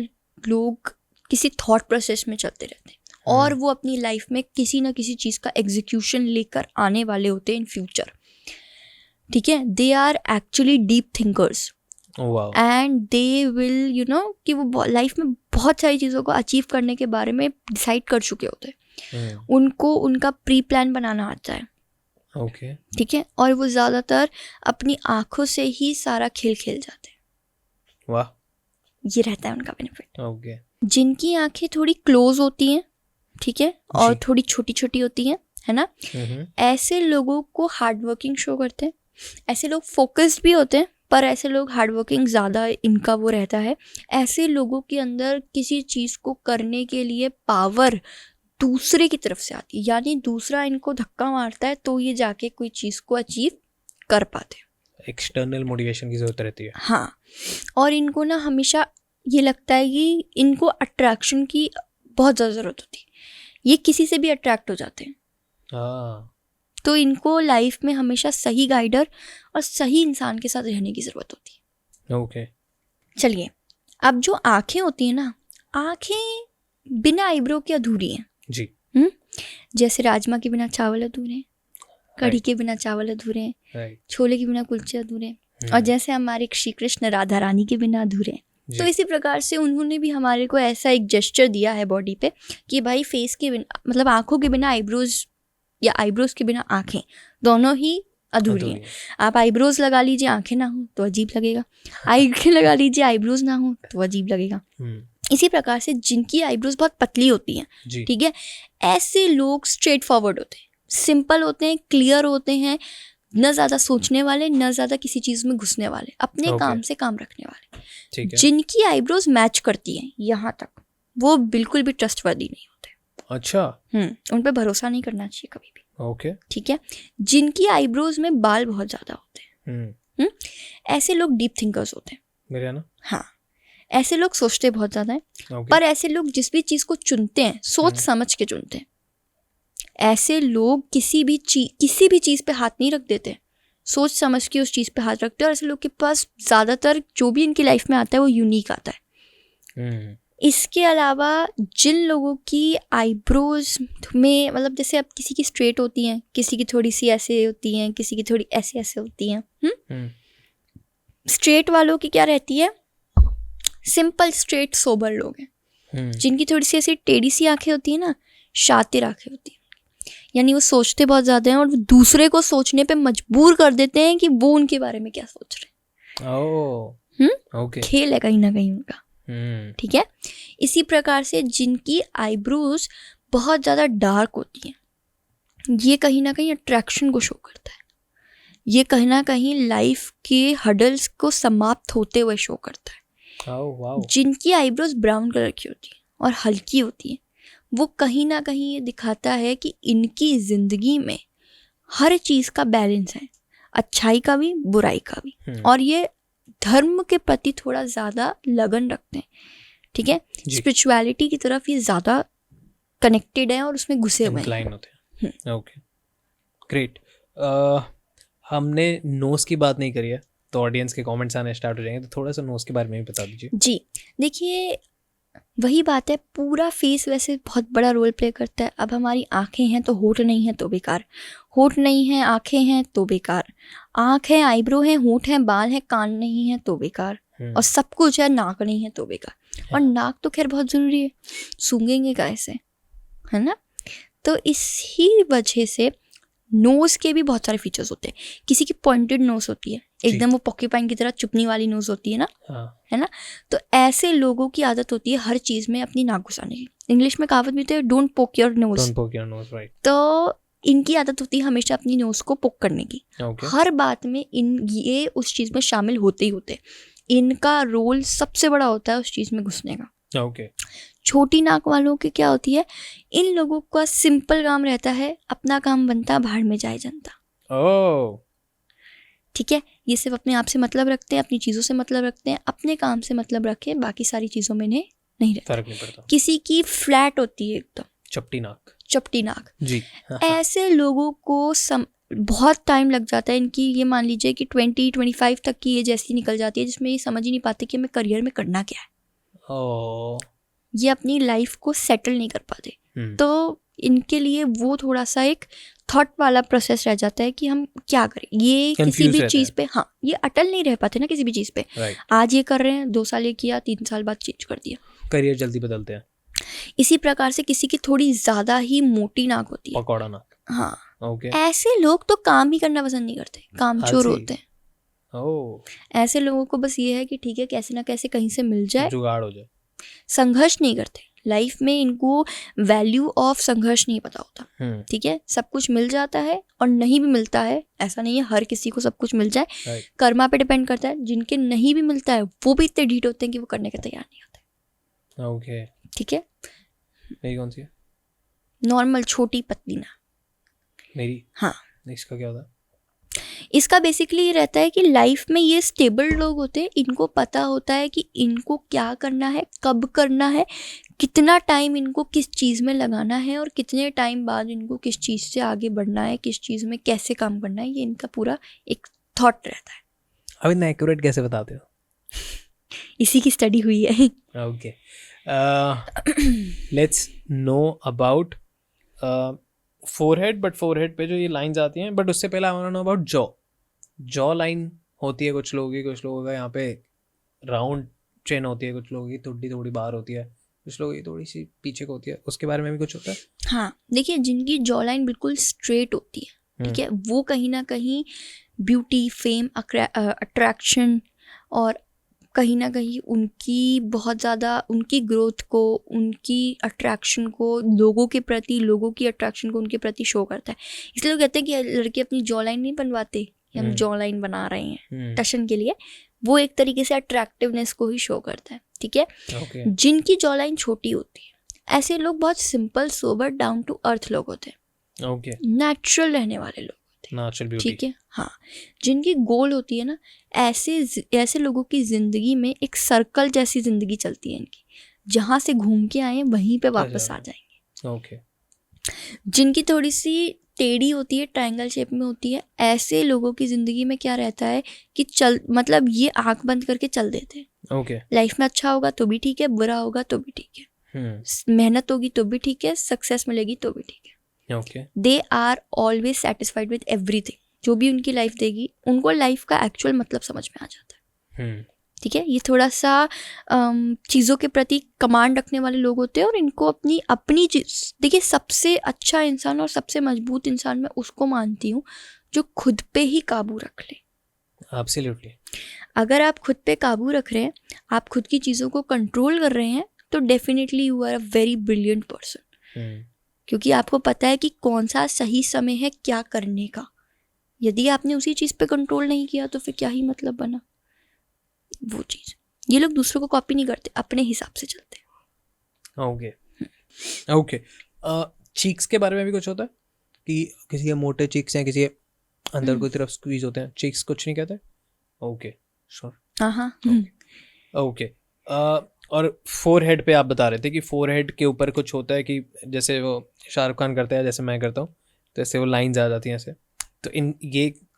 लोग किसी थॉट प्रोसेस में चलते रहते हैं और वो अपनी लाइफ में किसी ना किसी चीज़ का एग्जीक्यूशन लेकर आने वाले होते हैं इन फ्यूचर। ठीक है, they are actually deep thinkers and they will you know कि वो लाइफ में बहुत सारी चीज़ों को अचीव करने के बारे में डिसाइड कर चुके होते हैं। उनको उनका प्री प्लान बनाना आता है। ओके, ठीक है, और वो ज़्यादातर अपनी आंखों से ही सारा खेल खेल जाते हैं। वाह, ये रहता है उनका बेनिफिट। ओके, जिनकी आंखें थोड़ी क्लोज होती हैं, ठीक है, और थोड़ी छोटी छोटी होती हैं, है ना, ऐसे लोगों को हार्ड वर्किंग शो करते हैं। ऐसे लोग फोकस्ड भी होते हैं, पर ऐसे लोग हार्ड वर्किंग ज़्यादा इनका वो रहता है। ऐसे लोगों के अंदर किसी चीज़ को करने के लिए पावर दूसरे की तरफ से आती है, यानी दूसरा इनको धक्का मारता है तो ये जाके कोई चीज़ को अचीव कर पाते हैं। एक्सटर्नल मोटिवेशन की ज़रूरत रहती है। हाँ, और इनको ना हमेशा ये लगता है कि इनको अट्रैक्शन की बहुत ज़्यादा ज़रूरत होती है, ये किसी से भी अट्रैक्ट हो जाते हैं। तो इनको लाइफ में हमेशा सही गाइडर और सही इंसान के साथ रहने की ज़रूरत होती है। ओके, चलिए, अब जो आँखें होती हैं ना, आँखें बिना आईब्रो के अधूरी हैं जी। जैसे राजमा के बिना चावल अधूरे हैं, कढ़ी के बिना चावल अधूरे हैं, छोले के बिना कुलचे अधूरे हैं, और जैसे हमारे श्री कृष्ण राधा रानी के बिना अधूरे हैं। तो इसी प्रकार से उन्होंने भी हमारे को ऐसा एक जेस्चर दिया है बॉडी पे कि भाई फेस के बिना, मतलब आँखों के बिना आईब्रोज या आईब्रोज के बिना आँखें, दोनों ही अधूरी हैं। आप आईब्रोज लगा लीजिए, आँखें ना हो तो अजीब लगेगा, आँखें लगा लीजिए, आईब्रोज ना हो तो अजीब लगेगा। इसी प्रकार से जिनकी आईब्रोज बहुत पतली होती हैं, ठीक है, ऐसे लोग स्ट्रेट फॉरवर्ड होते हैं, सिंपल होते हैं, क्लियर होते हैं, न ज़्यादा सोचने वाले, न ज़्यादा किसी चीज़ में घुसने वाले, अपने काम से काम रखने वाले। जिनकी आईब्रोज मैच करती हैं यहाँ तक, वो बिल्कुल भी ट्रस्टवर्दी नहीं होते। अच्छा, उन पर भरोसा नहीं करना चाहिए कभी भी। ओके, ठीक है। जिनकी आईब्रोज में बाल बहुत ज़्यादा होते हैं, ऐसे लोग डीप थिंकर्स होते हैं मेरे ना। हाँ, ऐसे लोग सोचते बहुत ज़्यादा हैं, पर ऐसे लोग जिस भी चीज़ को चुनते हैं सोच समझ के चुनते हैं। ऐसे लोग किसी भी चीज़ पे हाथ नहीं रख देते, सोच समझ के उस चीज़ पे हाथ रखते हैं। और ऐसे लोग के पास ज़्यादातर जो भी इनकी लाइफ में आता है वो यूनिक आता है। इसके अलावा जिन लोगों की आईब्रोज में, मतलब जैसे अब किसी की स्ट्रेट होती हैं, किसी की थोड़ी सी ऐसे होती हैं, किसी की थोड़ी ऐसे ऐसे होती हैं। स्ट्रेट वालों की क्या रहती है, सिंपल स्ट्रेट सोबर लोग हैं। जिनकी थोड़ी सी ऐसी टेढ़ी सी आंखें होती है ना, शातिर आंखें होती हैं, यानी वो सोचते बहुत ज़्यादा हैं और वो दूसरे को सोचने पे मजबूर कर देते हैं कि वो उनके बारे में क्या सोच रहे हैं। ओके, खेल है कहीं ना कहीं उनका। ठीक है। इसी प्रकार से जिनकी आईब्रोज बहुत ज़्यादा डार्क होती हैं, ये कहीं ना कहीं अट्रैक्शन को शो करता है, ये कहीं ना कहीं लाइफ के हडल्स को समाप्त होते हुए शो करता है। वाओ। जिनकी आईब्रोज ब्राउन कलर की होती है और हल्की होती है, वो कहीं ना कहीं ये दिखाता है कि इनकी जिंदगी में हर चीज का बैलेंस है, अच्छाई का भी बुराई का भी, और ये धर्म के प्रति थोड़ा ज्यादा लगन रखते हैं, ठीक है, स्पिरिचुअलिटी की तरफ ये ज्यादा कनेक्टेड है और उसमें घुसे हुए इंक्लाइन होते हैं। Okay, great. हमने नोज की बात नहीं करी है, तो ऑडियंस के कमेंट्स आने स्टार्ट हो जाएंगे, तो थोड़ा सा नोज के बारे में भी बता दीजिए। जी देखिए, वही बात है, पूरा फेस वैसे बहुत बड़ा रोल प्ले करता है। अब हमारी आंखें हैं तो होठ नहीं है तो बेकार, होठ नहीं है आंखें हैं तो बेकार, आंख है आईब्रो है होठ है बाल है कान नहीं है तो बेकार, और सब कुछ है नाक नहीं है तो बेकार। और नाक तो खैर बहुत ज़रूरी है, सूंघेंगे कैसे, है ना। तो इसी वजह से नोज़ के भी बहुत सारे फीचर्स होते हैं। किसी की पॉइंटेड नोज़ होती है, एकदम वो पॉक्यूपाइन की तरह चुपनी वाली नोज़ होती है ना, है ना। तो ऐसे लोगों की आदत होती है हर चीज़ में अपनी नाक घुसाने की। इंग्लिश में कहावत भी होती है, डोंट पोक योर नोज, राइट। तो इनकी आदत होती है हमेशा अपनी नोज़ को पोक करने की। हर बात में ये उस चीज़ में शामिल होते ही होते हैं। इनका रोल सबसे बड़ा होता है उस चीज़ में घुसने का। छोटी नाक वालों की क्या होती है, इन लोगों का सिंपल काम रहता है, अपना काम बनता भाड़ में जाए जनता। ठीक है, ये सिर्फ अपने आप से मतलब रखते हैं, अपनी चीज़ों से मतलब रखते हैं, अपने काम से मतलब रखे, बाकी सारी चीज़ों में नहीं रहता, फर्क नहीं पड़ता। किसी की फ्लैट होती है एकदम चपटी नाक जी। ऐसे लोगों को बहुत टाइम लग जाता है इनकी, ये मान लीजिए कि 20-25 तक की एज ऐसी निकल जाती है जिसमें ये समझ ही नहीं पाते कि हमें करियर में करना क्या है। ये अपनी लाइफ को सेटल नहीं कर पाते, तो इनके लिए वो थोड़ा सा एक थॉट वाला प्रोसेस रह जाता है कि हम क्या करें। ये किसी भी चीज़ पे, हाँ, ये अटल नहीं रह पाते ना किसी भी चीज़ पे। आज ये कर रहे हैं, 2 साल ये किया, 3 साल बाद चेंज कर दिया, करियर जल्दी बदलते हैं। इसी प्रकार से किसी की थोड़ी ज़्यादा ही मोटी नाक होती है, पकौड़ा नाक। हाँ, ऐसे लोग तो काम ही करना पसंद नहीं करते, कामचोर होते हैं। ऐसे लोगों को बस ये है कि ठीक है कैसे ना कैसे कहीं से मिल जाए, जुगाड़ हो जाए, संघर्ष नहीं करते लाइफ में। इनको वैल्यू ऑफ संघर्ष नहीं पता होता, ठीक है। सब कुछ मिल जाता है और नहीं भी मिलता है, ऐसा नहीं है हर किसी को सब कुछ मिल जाए, कर्मा पे डिपेंड करता है। जिनके नहीं भी मिलता है वो भी इतने ढीठ होते हैं कि वो करने के तैयार नहीं होते। ठीक है, मेरी कौन सी है? नॉर्मल छोटी पतली ना मेरी। हाँ, इसका क्या होता है? इसका बेसिकली ये रहता है कि लाइफ में ये स्टेबल लोग होते हैं, इनको पता होता है कि इनको क्या करना है, कब करना है, कितना टाइम इनको किस चीज़ में लगाना है और कितने टाइम बाद इनको किस चीज़ से आगे बढ़ना है, किस चीज़ में कैसे काम करना है, ये इनका पूरा एक थॉट रहता है। अब इतना एक्यूरेट कैसे बताते हो? इसी की स्टडी हुई है। Okay, let's know about forehead. But forehead पे जो ये लाइंस आती हैं, बट उससे पहले I want to know about jaw line होती है कुछ लोगों की, कुछ लोगों का यहाँ पे राउंड चेन होती है, कुछ लोगों की थोड़ी बाहर होती है, कुछ लोगों की थोड़ी सी पीछे को होती है, उसके बारे में भी कुछ होता है? हाँ देखिए, जिनकी जॉ लाइन बिल्कुल स्ट्रेट होती है, ठीक है, वो कहीं ना कहीं ब्यूटी, फेम, अट्रैक्शन और कहीं ना कहीं उनकी बहुत ज़्यादा उनकी ग्रोथ को, उनकी अट्रैक्शन को, लोगों के प्रति, लोगों की अट्रैक्शन को उनके प्रति शो करता है। इसलिए लोग कहते हैं कि लड़के अपनी जॉ लाइन नहीं बनवाते, कि हम जॉ लाइन बना रहे हैं टशन के लिए, वो एक तरीके से अट्रैक्टिवनेस को ही शो करता है, ठीक है। जिनकी जॉ लाइन छोटी होती है, ऐसे लोग बहुत simple, sober, down to earth लोग होते हैं, नेचुरल रहने वाले लोग, ठीक है। हाँ, जिनकी गोल होती है ना, ऐसे लोगों की जिंदगी में एक सर्कल जैसी जिंदगी चलती है इनकी, जहाँ से घूम के आए वहीं पे वापस आ जाएंगे। जिनकी थोड़ी सी टेढ़ी होती है, ट्रायंगल शेप में होती है, ऐसे लोगों की जिंदगी में क्या रहता है कि मतलब ये आंख बंद करके चल देते हैं। लाइफ में अच्छा होगा तो भी ठीक है, बुरा होगा तो भी ठीक है, मेहनत होगी तो भी ठीक है, सक्सेस मिलेगी तो भी ठीक है। They are always satisfied with everything. जो भी उनकी लाइफ देगी, उनको लाइफ का एक्चुअल मतलब समझ में आ जाता है, ठीक है। ये थोड़ा सा चीज़ों के प्रति कमांड रखने वाले लोग होते हैं, और इनको अपनी चीज़, देखिए, सबसे अच्छा इंसान और सबसे मजबूत इंसान मैं उसको मानती हूँ जो खुद पे ही काबू रख ले। एब्सोल्युटली। अगर आप खुद पे काबू रख रहे हैं, आप खुद की चीज़ों को कंट्रोल कर रहे हैं, तो definitely you are a very brilliant person, क्योंकि आपको पता है कि कौन सा सही समय है क्या करने का। यदि आपने उसी चीज़ पे कंट्रोल नहीं किया तो फिर क्या ही मतलब बना वो चीज़। ये लोग दूसरों को कॉपी नहीं करते, अपने हिसाब से चलते हैं। Okay okay. चीक्स के बारे में भी कुछ होता है कि किसी के मोटे चीक्स हैं, किसी के अंदर की तरफ स्क्वीज होते हैं, चीक्स कुछ नहीं कहते? Okay sure. हाँ ओके। और फोरहेड पे आप बता रहे थे कि फोरहेड के ऊपर कुछ होता है कि जैसे वो शाहरुख खान करता है, जैसे मैं करता हूँ, तो ऐसे वो लाइंस आ जाती हैं ऐसे, तो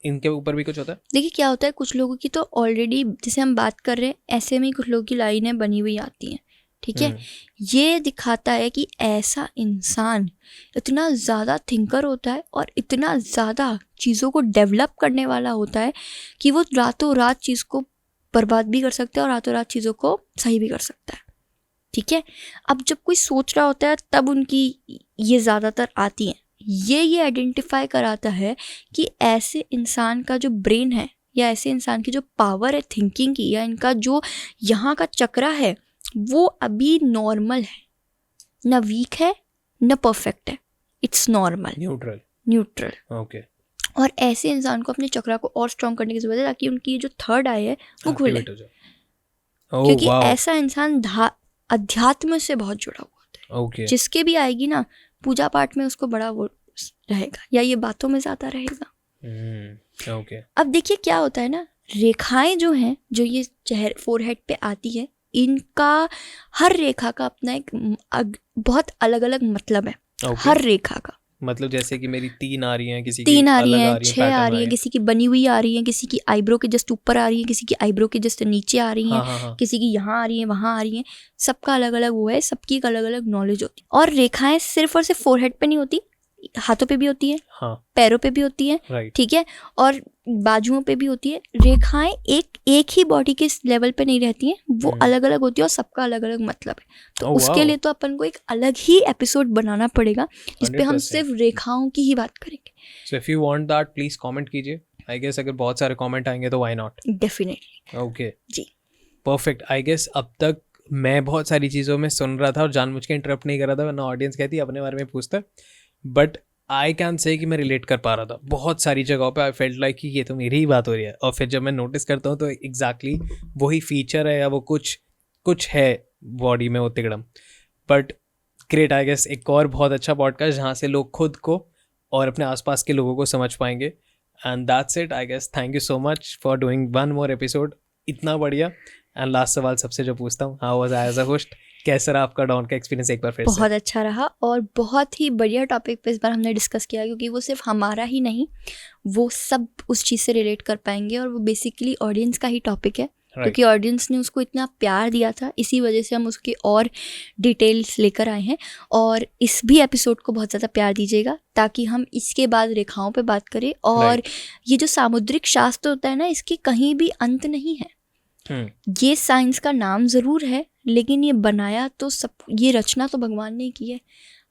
इनके ऊपर भी कुछ होता है? देखिए क्या होता है, कुछ लोगों की तो ऑलरेडी, जैसे हम बात कर रहे हैं ऐसे में ही कुछ लोगों की लाइनें बनी हुई आती हैं, ठीक है। ये दिखाता है कि ऐसा इंसान इतना ज़्यादा थिंकर होता है और इतना ज़्यादा चीज़ों को डेवलप करने वाला होता है कि वो रातों रात चीज़ को बर्बाद भी कर सकता है और रातों रात चीज़ों को सही भी कर सकता है, ठीक है। अब जब कोई सोच रहा होता है तब उनकी ये ज़्यादातर आती हैं। ये आइडेंटिफाई कराता है कि ऐसे इंसान का जो ब्रेन है या ऐसे इंसान की जो पावर है थिंकिंग की, या इनका जो यहाँ का चक्रा है, वो अभी नॉर्मल है, ना वीक है ना परफेक्ट है, इट्स नॉर्मल, न्यूट्रल। ओके। और ऐसे इंसान को अपने चक्रा को और स्ट्रॉन्ग करने की जरूरत है ताकि उनकी जो थर्ड आई है वो खुले, क्योंकि ऐसा इंसान अध्यात्म से बहुत जुड़ा हुआ होता है। okay. जिसके भी आएगी ना पूजा पाठ में उसको बड़ा वो रहेगा या ये बातों में ज़्यादा रहेगा। okay. अब देखिए क्या होता है ना, रेखाएं जो हैं, जो ये चेहरे फोरहेड पे आती है, इनका हर रेखा का अपना एक बहुत अलग अलग मतलब है। हर रेखा का मतलब, जैसे कि मेरी 3 आ रही हैं, किसी की 3 आ रही हैं, 6 आ रही हैं, किसी की बनी हुई आ रही है, किसी की आईब्रो के जस्ट ऊपर आ रही है, किसी की आईब्रो के जस्ट नीचे आ रही हैं, किसी की यहाँ आ रही है, वहाँ आ रही हैं, सबका अलग अलग वो है, सबकी एक अलग अलग नॉलेज होती है। और रेखाएं सिर्फ और सिर्फ फोरहेड पे नहीं होती, हाथों पे भी होती है, पैरों पे भी होती है, ठीक है, और बाजुओं पे भी होती है। रेखाएं एक ही बॉडी के लेवल पे नहीं रहती हैं, वो अलग अलग होती है और सबका अलग अलग मतलब है। तो उसके लिए तो अपन को एक अलग ही एपिसोड बनाना पड़ेगा जिसपे हम सिर्फ रेखाओं की ही बात करेंगे। So if you want that please comment कीजिए। आई गेस अगर बहुत सारे कमेंट आएंगे तो व्हाई नॉट, डेफिनेटली। ओके जी परफेक्ट। आई गेस अब तक मैं बहुत सारी चीज़ों में सुन रहा था और जानबूझ के इंटरप्ट नहीं कर रहा था, वरना ऑडियंस कहती अपने बारे में पूछता, बट आई कैन से कि मैं रिलेट कर पा रहा था बहुत सारी जगहों पे। आई फेल्ट लाइक कि ये तो मेरी ही बात हो रही है, और फिर जब मैं नोटिस करता हूँ तो एग्जैक्टली वही फीचर है या वो कुछ है बॉडी में वो तिगड़म। बट ग्रेट, आई गेस एक और बहुत अच्छा पॉडकास्ट जहाँ से लोग खुद को और अपने आसपास के लोगों को समझ पाएंगे। And that's it I guess. Thank you so much for doing one more episode, इतना बढ़िया। एंड लास्ट सवाल सबसे जो पूछता हूँ, how was I as a host, कैसा रहा आपका डॉन का एक्सपीरियंस एक बार फिर से? बहुत अच्छा रहा और बहुत ही बढ़िया टॉपिक पे इस बार हमने डिस्कस किया, क्योंकि वो सिर्फ हमारा ही नहीं, वो सब उस चीज़ से रिलेट कर पाएंगे और वो बेसिकली ऑडियंस का ही टॉपिक है, क्योंकि ऑडियंस ने उसको इतना प्यार दिया था, इसी वजह से हम उसके और डिटेल्स लेकर आए हैं। और इस भी एपिसोड को बहुत ज़्यादा प्यार दीजिएगा ताकि हम इसके बाद रेखाओं पे बात करें। और ये जो सामुद्रिक शास्त्र होता है ना, इसके कहीं भी अंत नहीं है। ये साइंस का नाम ज़रूर है, लेकिन ये बनाया तो सब, ये रचना तो भगवान ने की है।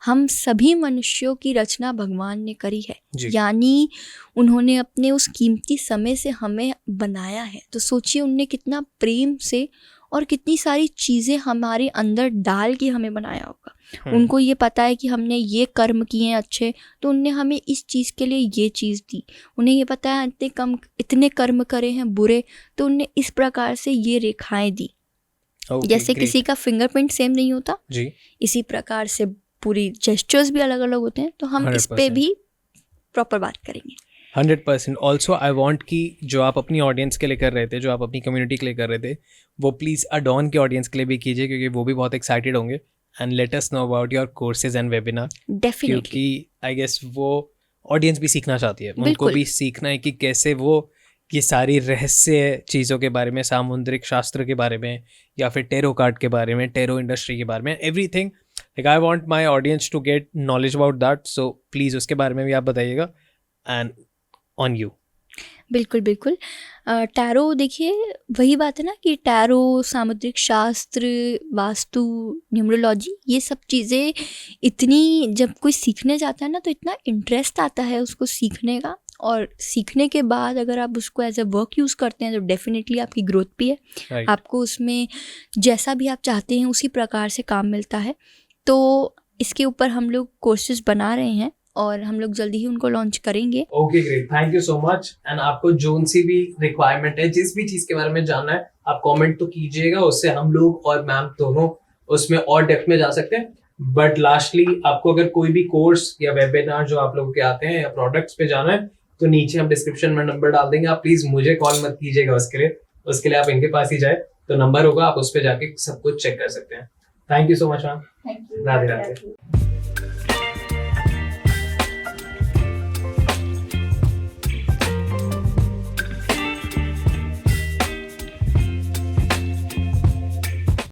हम सभी मनुष्यों की रचना भगवान ने करी है, यानी उन्होंने अपने उस कीमती समय से हमें बनाया है। तो सोचिए उनने कितना प्रेम से और कितनी सारी चीज़ें हमारे अंदर डाल के हमें बनाया होगा। उनको ये पता है कि हमने ये कर्म किए हैं अच्छे, तो उनने हमें इस चीज़ के लिए ये चीज़ दी। उन्हें ये पता है इतने कर्म करे हैं बुरे, तो उनने इस प्रकार से ये रेखाएं दी। जैसे किसी का फिंगरप्रिंट सेम नहीं होता जी, इसी प्रकार से पूरी जेस्चर्स भी अलग अलग होते हैं। तो हम इस पे भी प्रॉपर बात करेंगे 100%। ऑल्सो आई वॉन्ट कि जो आप अपनी ऑडियंस के लिए कर रहे थे, जो आप अपनी कम्युनिटी के लिए कर रहे थे, वो प्लीज़ अडॉन के ऑडियंस के लिए भी कीजिए, क्योंकि वो भी बहुत एक्साइटेड होंगे। And let us know about your courses and webinar, क्योंकि आई गेस वो ऑडियंस भी सीखना चाहती है, उनको भी सीखना है कि कैसे वो ये सारी रहस्य चीज़ों के बारे में, सामुद्रिक शास्त्र के बारे में, या फिर टेरो कार्ड के बारे में, टेरो इंडस्ट्री के बारे में, everything. Like I want my audience to get knowledge about that, so please उसके बारे में भी आप बताइएगा। And on you. बिल्कुल बिल्कुल। टैरो, देखिए वही बात है ना कि टैरो, सामुद्रिक शास्त्र, वास्तु, न्यूमरोलॉजी, ये सब चीज़ें इतनी, जब कोई सीखने जाता है ना तो इतना इंटरेस्ट आता है उसको सीखने का, और सीखने के बाद अगर आप उसको एज ए वर्क यूज़ करते हैं तो डेफिनेटली आपकी ग्रोथ भी है। आपको उसमें जैसा भी आप चाहते हैं उसी प्रकार से काम मिलता है। तो इसके ऊपर हम लोग कोर्सेज बना रहे हैं और हम लोग जल्दी ही उनको लॉन्च करेंगे। Okay great, thank you so much. And आपको जोन सी भी रिक्वायरमेंट है, जिस भी चीज के बारे में जानना है, आप कमेंट तो कीजिएगा, उससे हम लोग और मैम दोनों उसमें और डेप्थ में जा सकते हैं। बट लास्टली आपको अगर कोई भी कोर्स या वेबिनार जो आप लोगों के आते हैं या प्रोडक्ट्स पे जाना है तो नीचे हम डिस्क्रिप्शन में नंबर डाल देंगे। आप प्लीज मुझे कॉल मत कीजिएगा उसके लिए आप इनके पास ही जाए, तो नंबर होगा, आप उस पर जाके सब कुछ चेक कर सकते हैं। Thank you so much ma'am. Thank you. Radhe Radhe.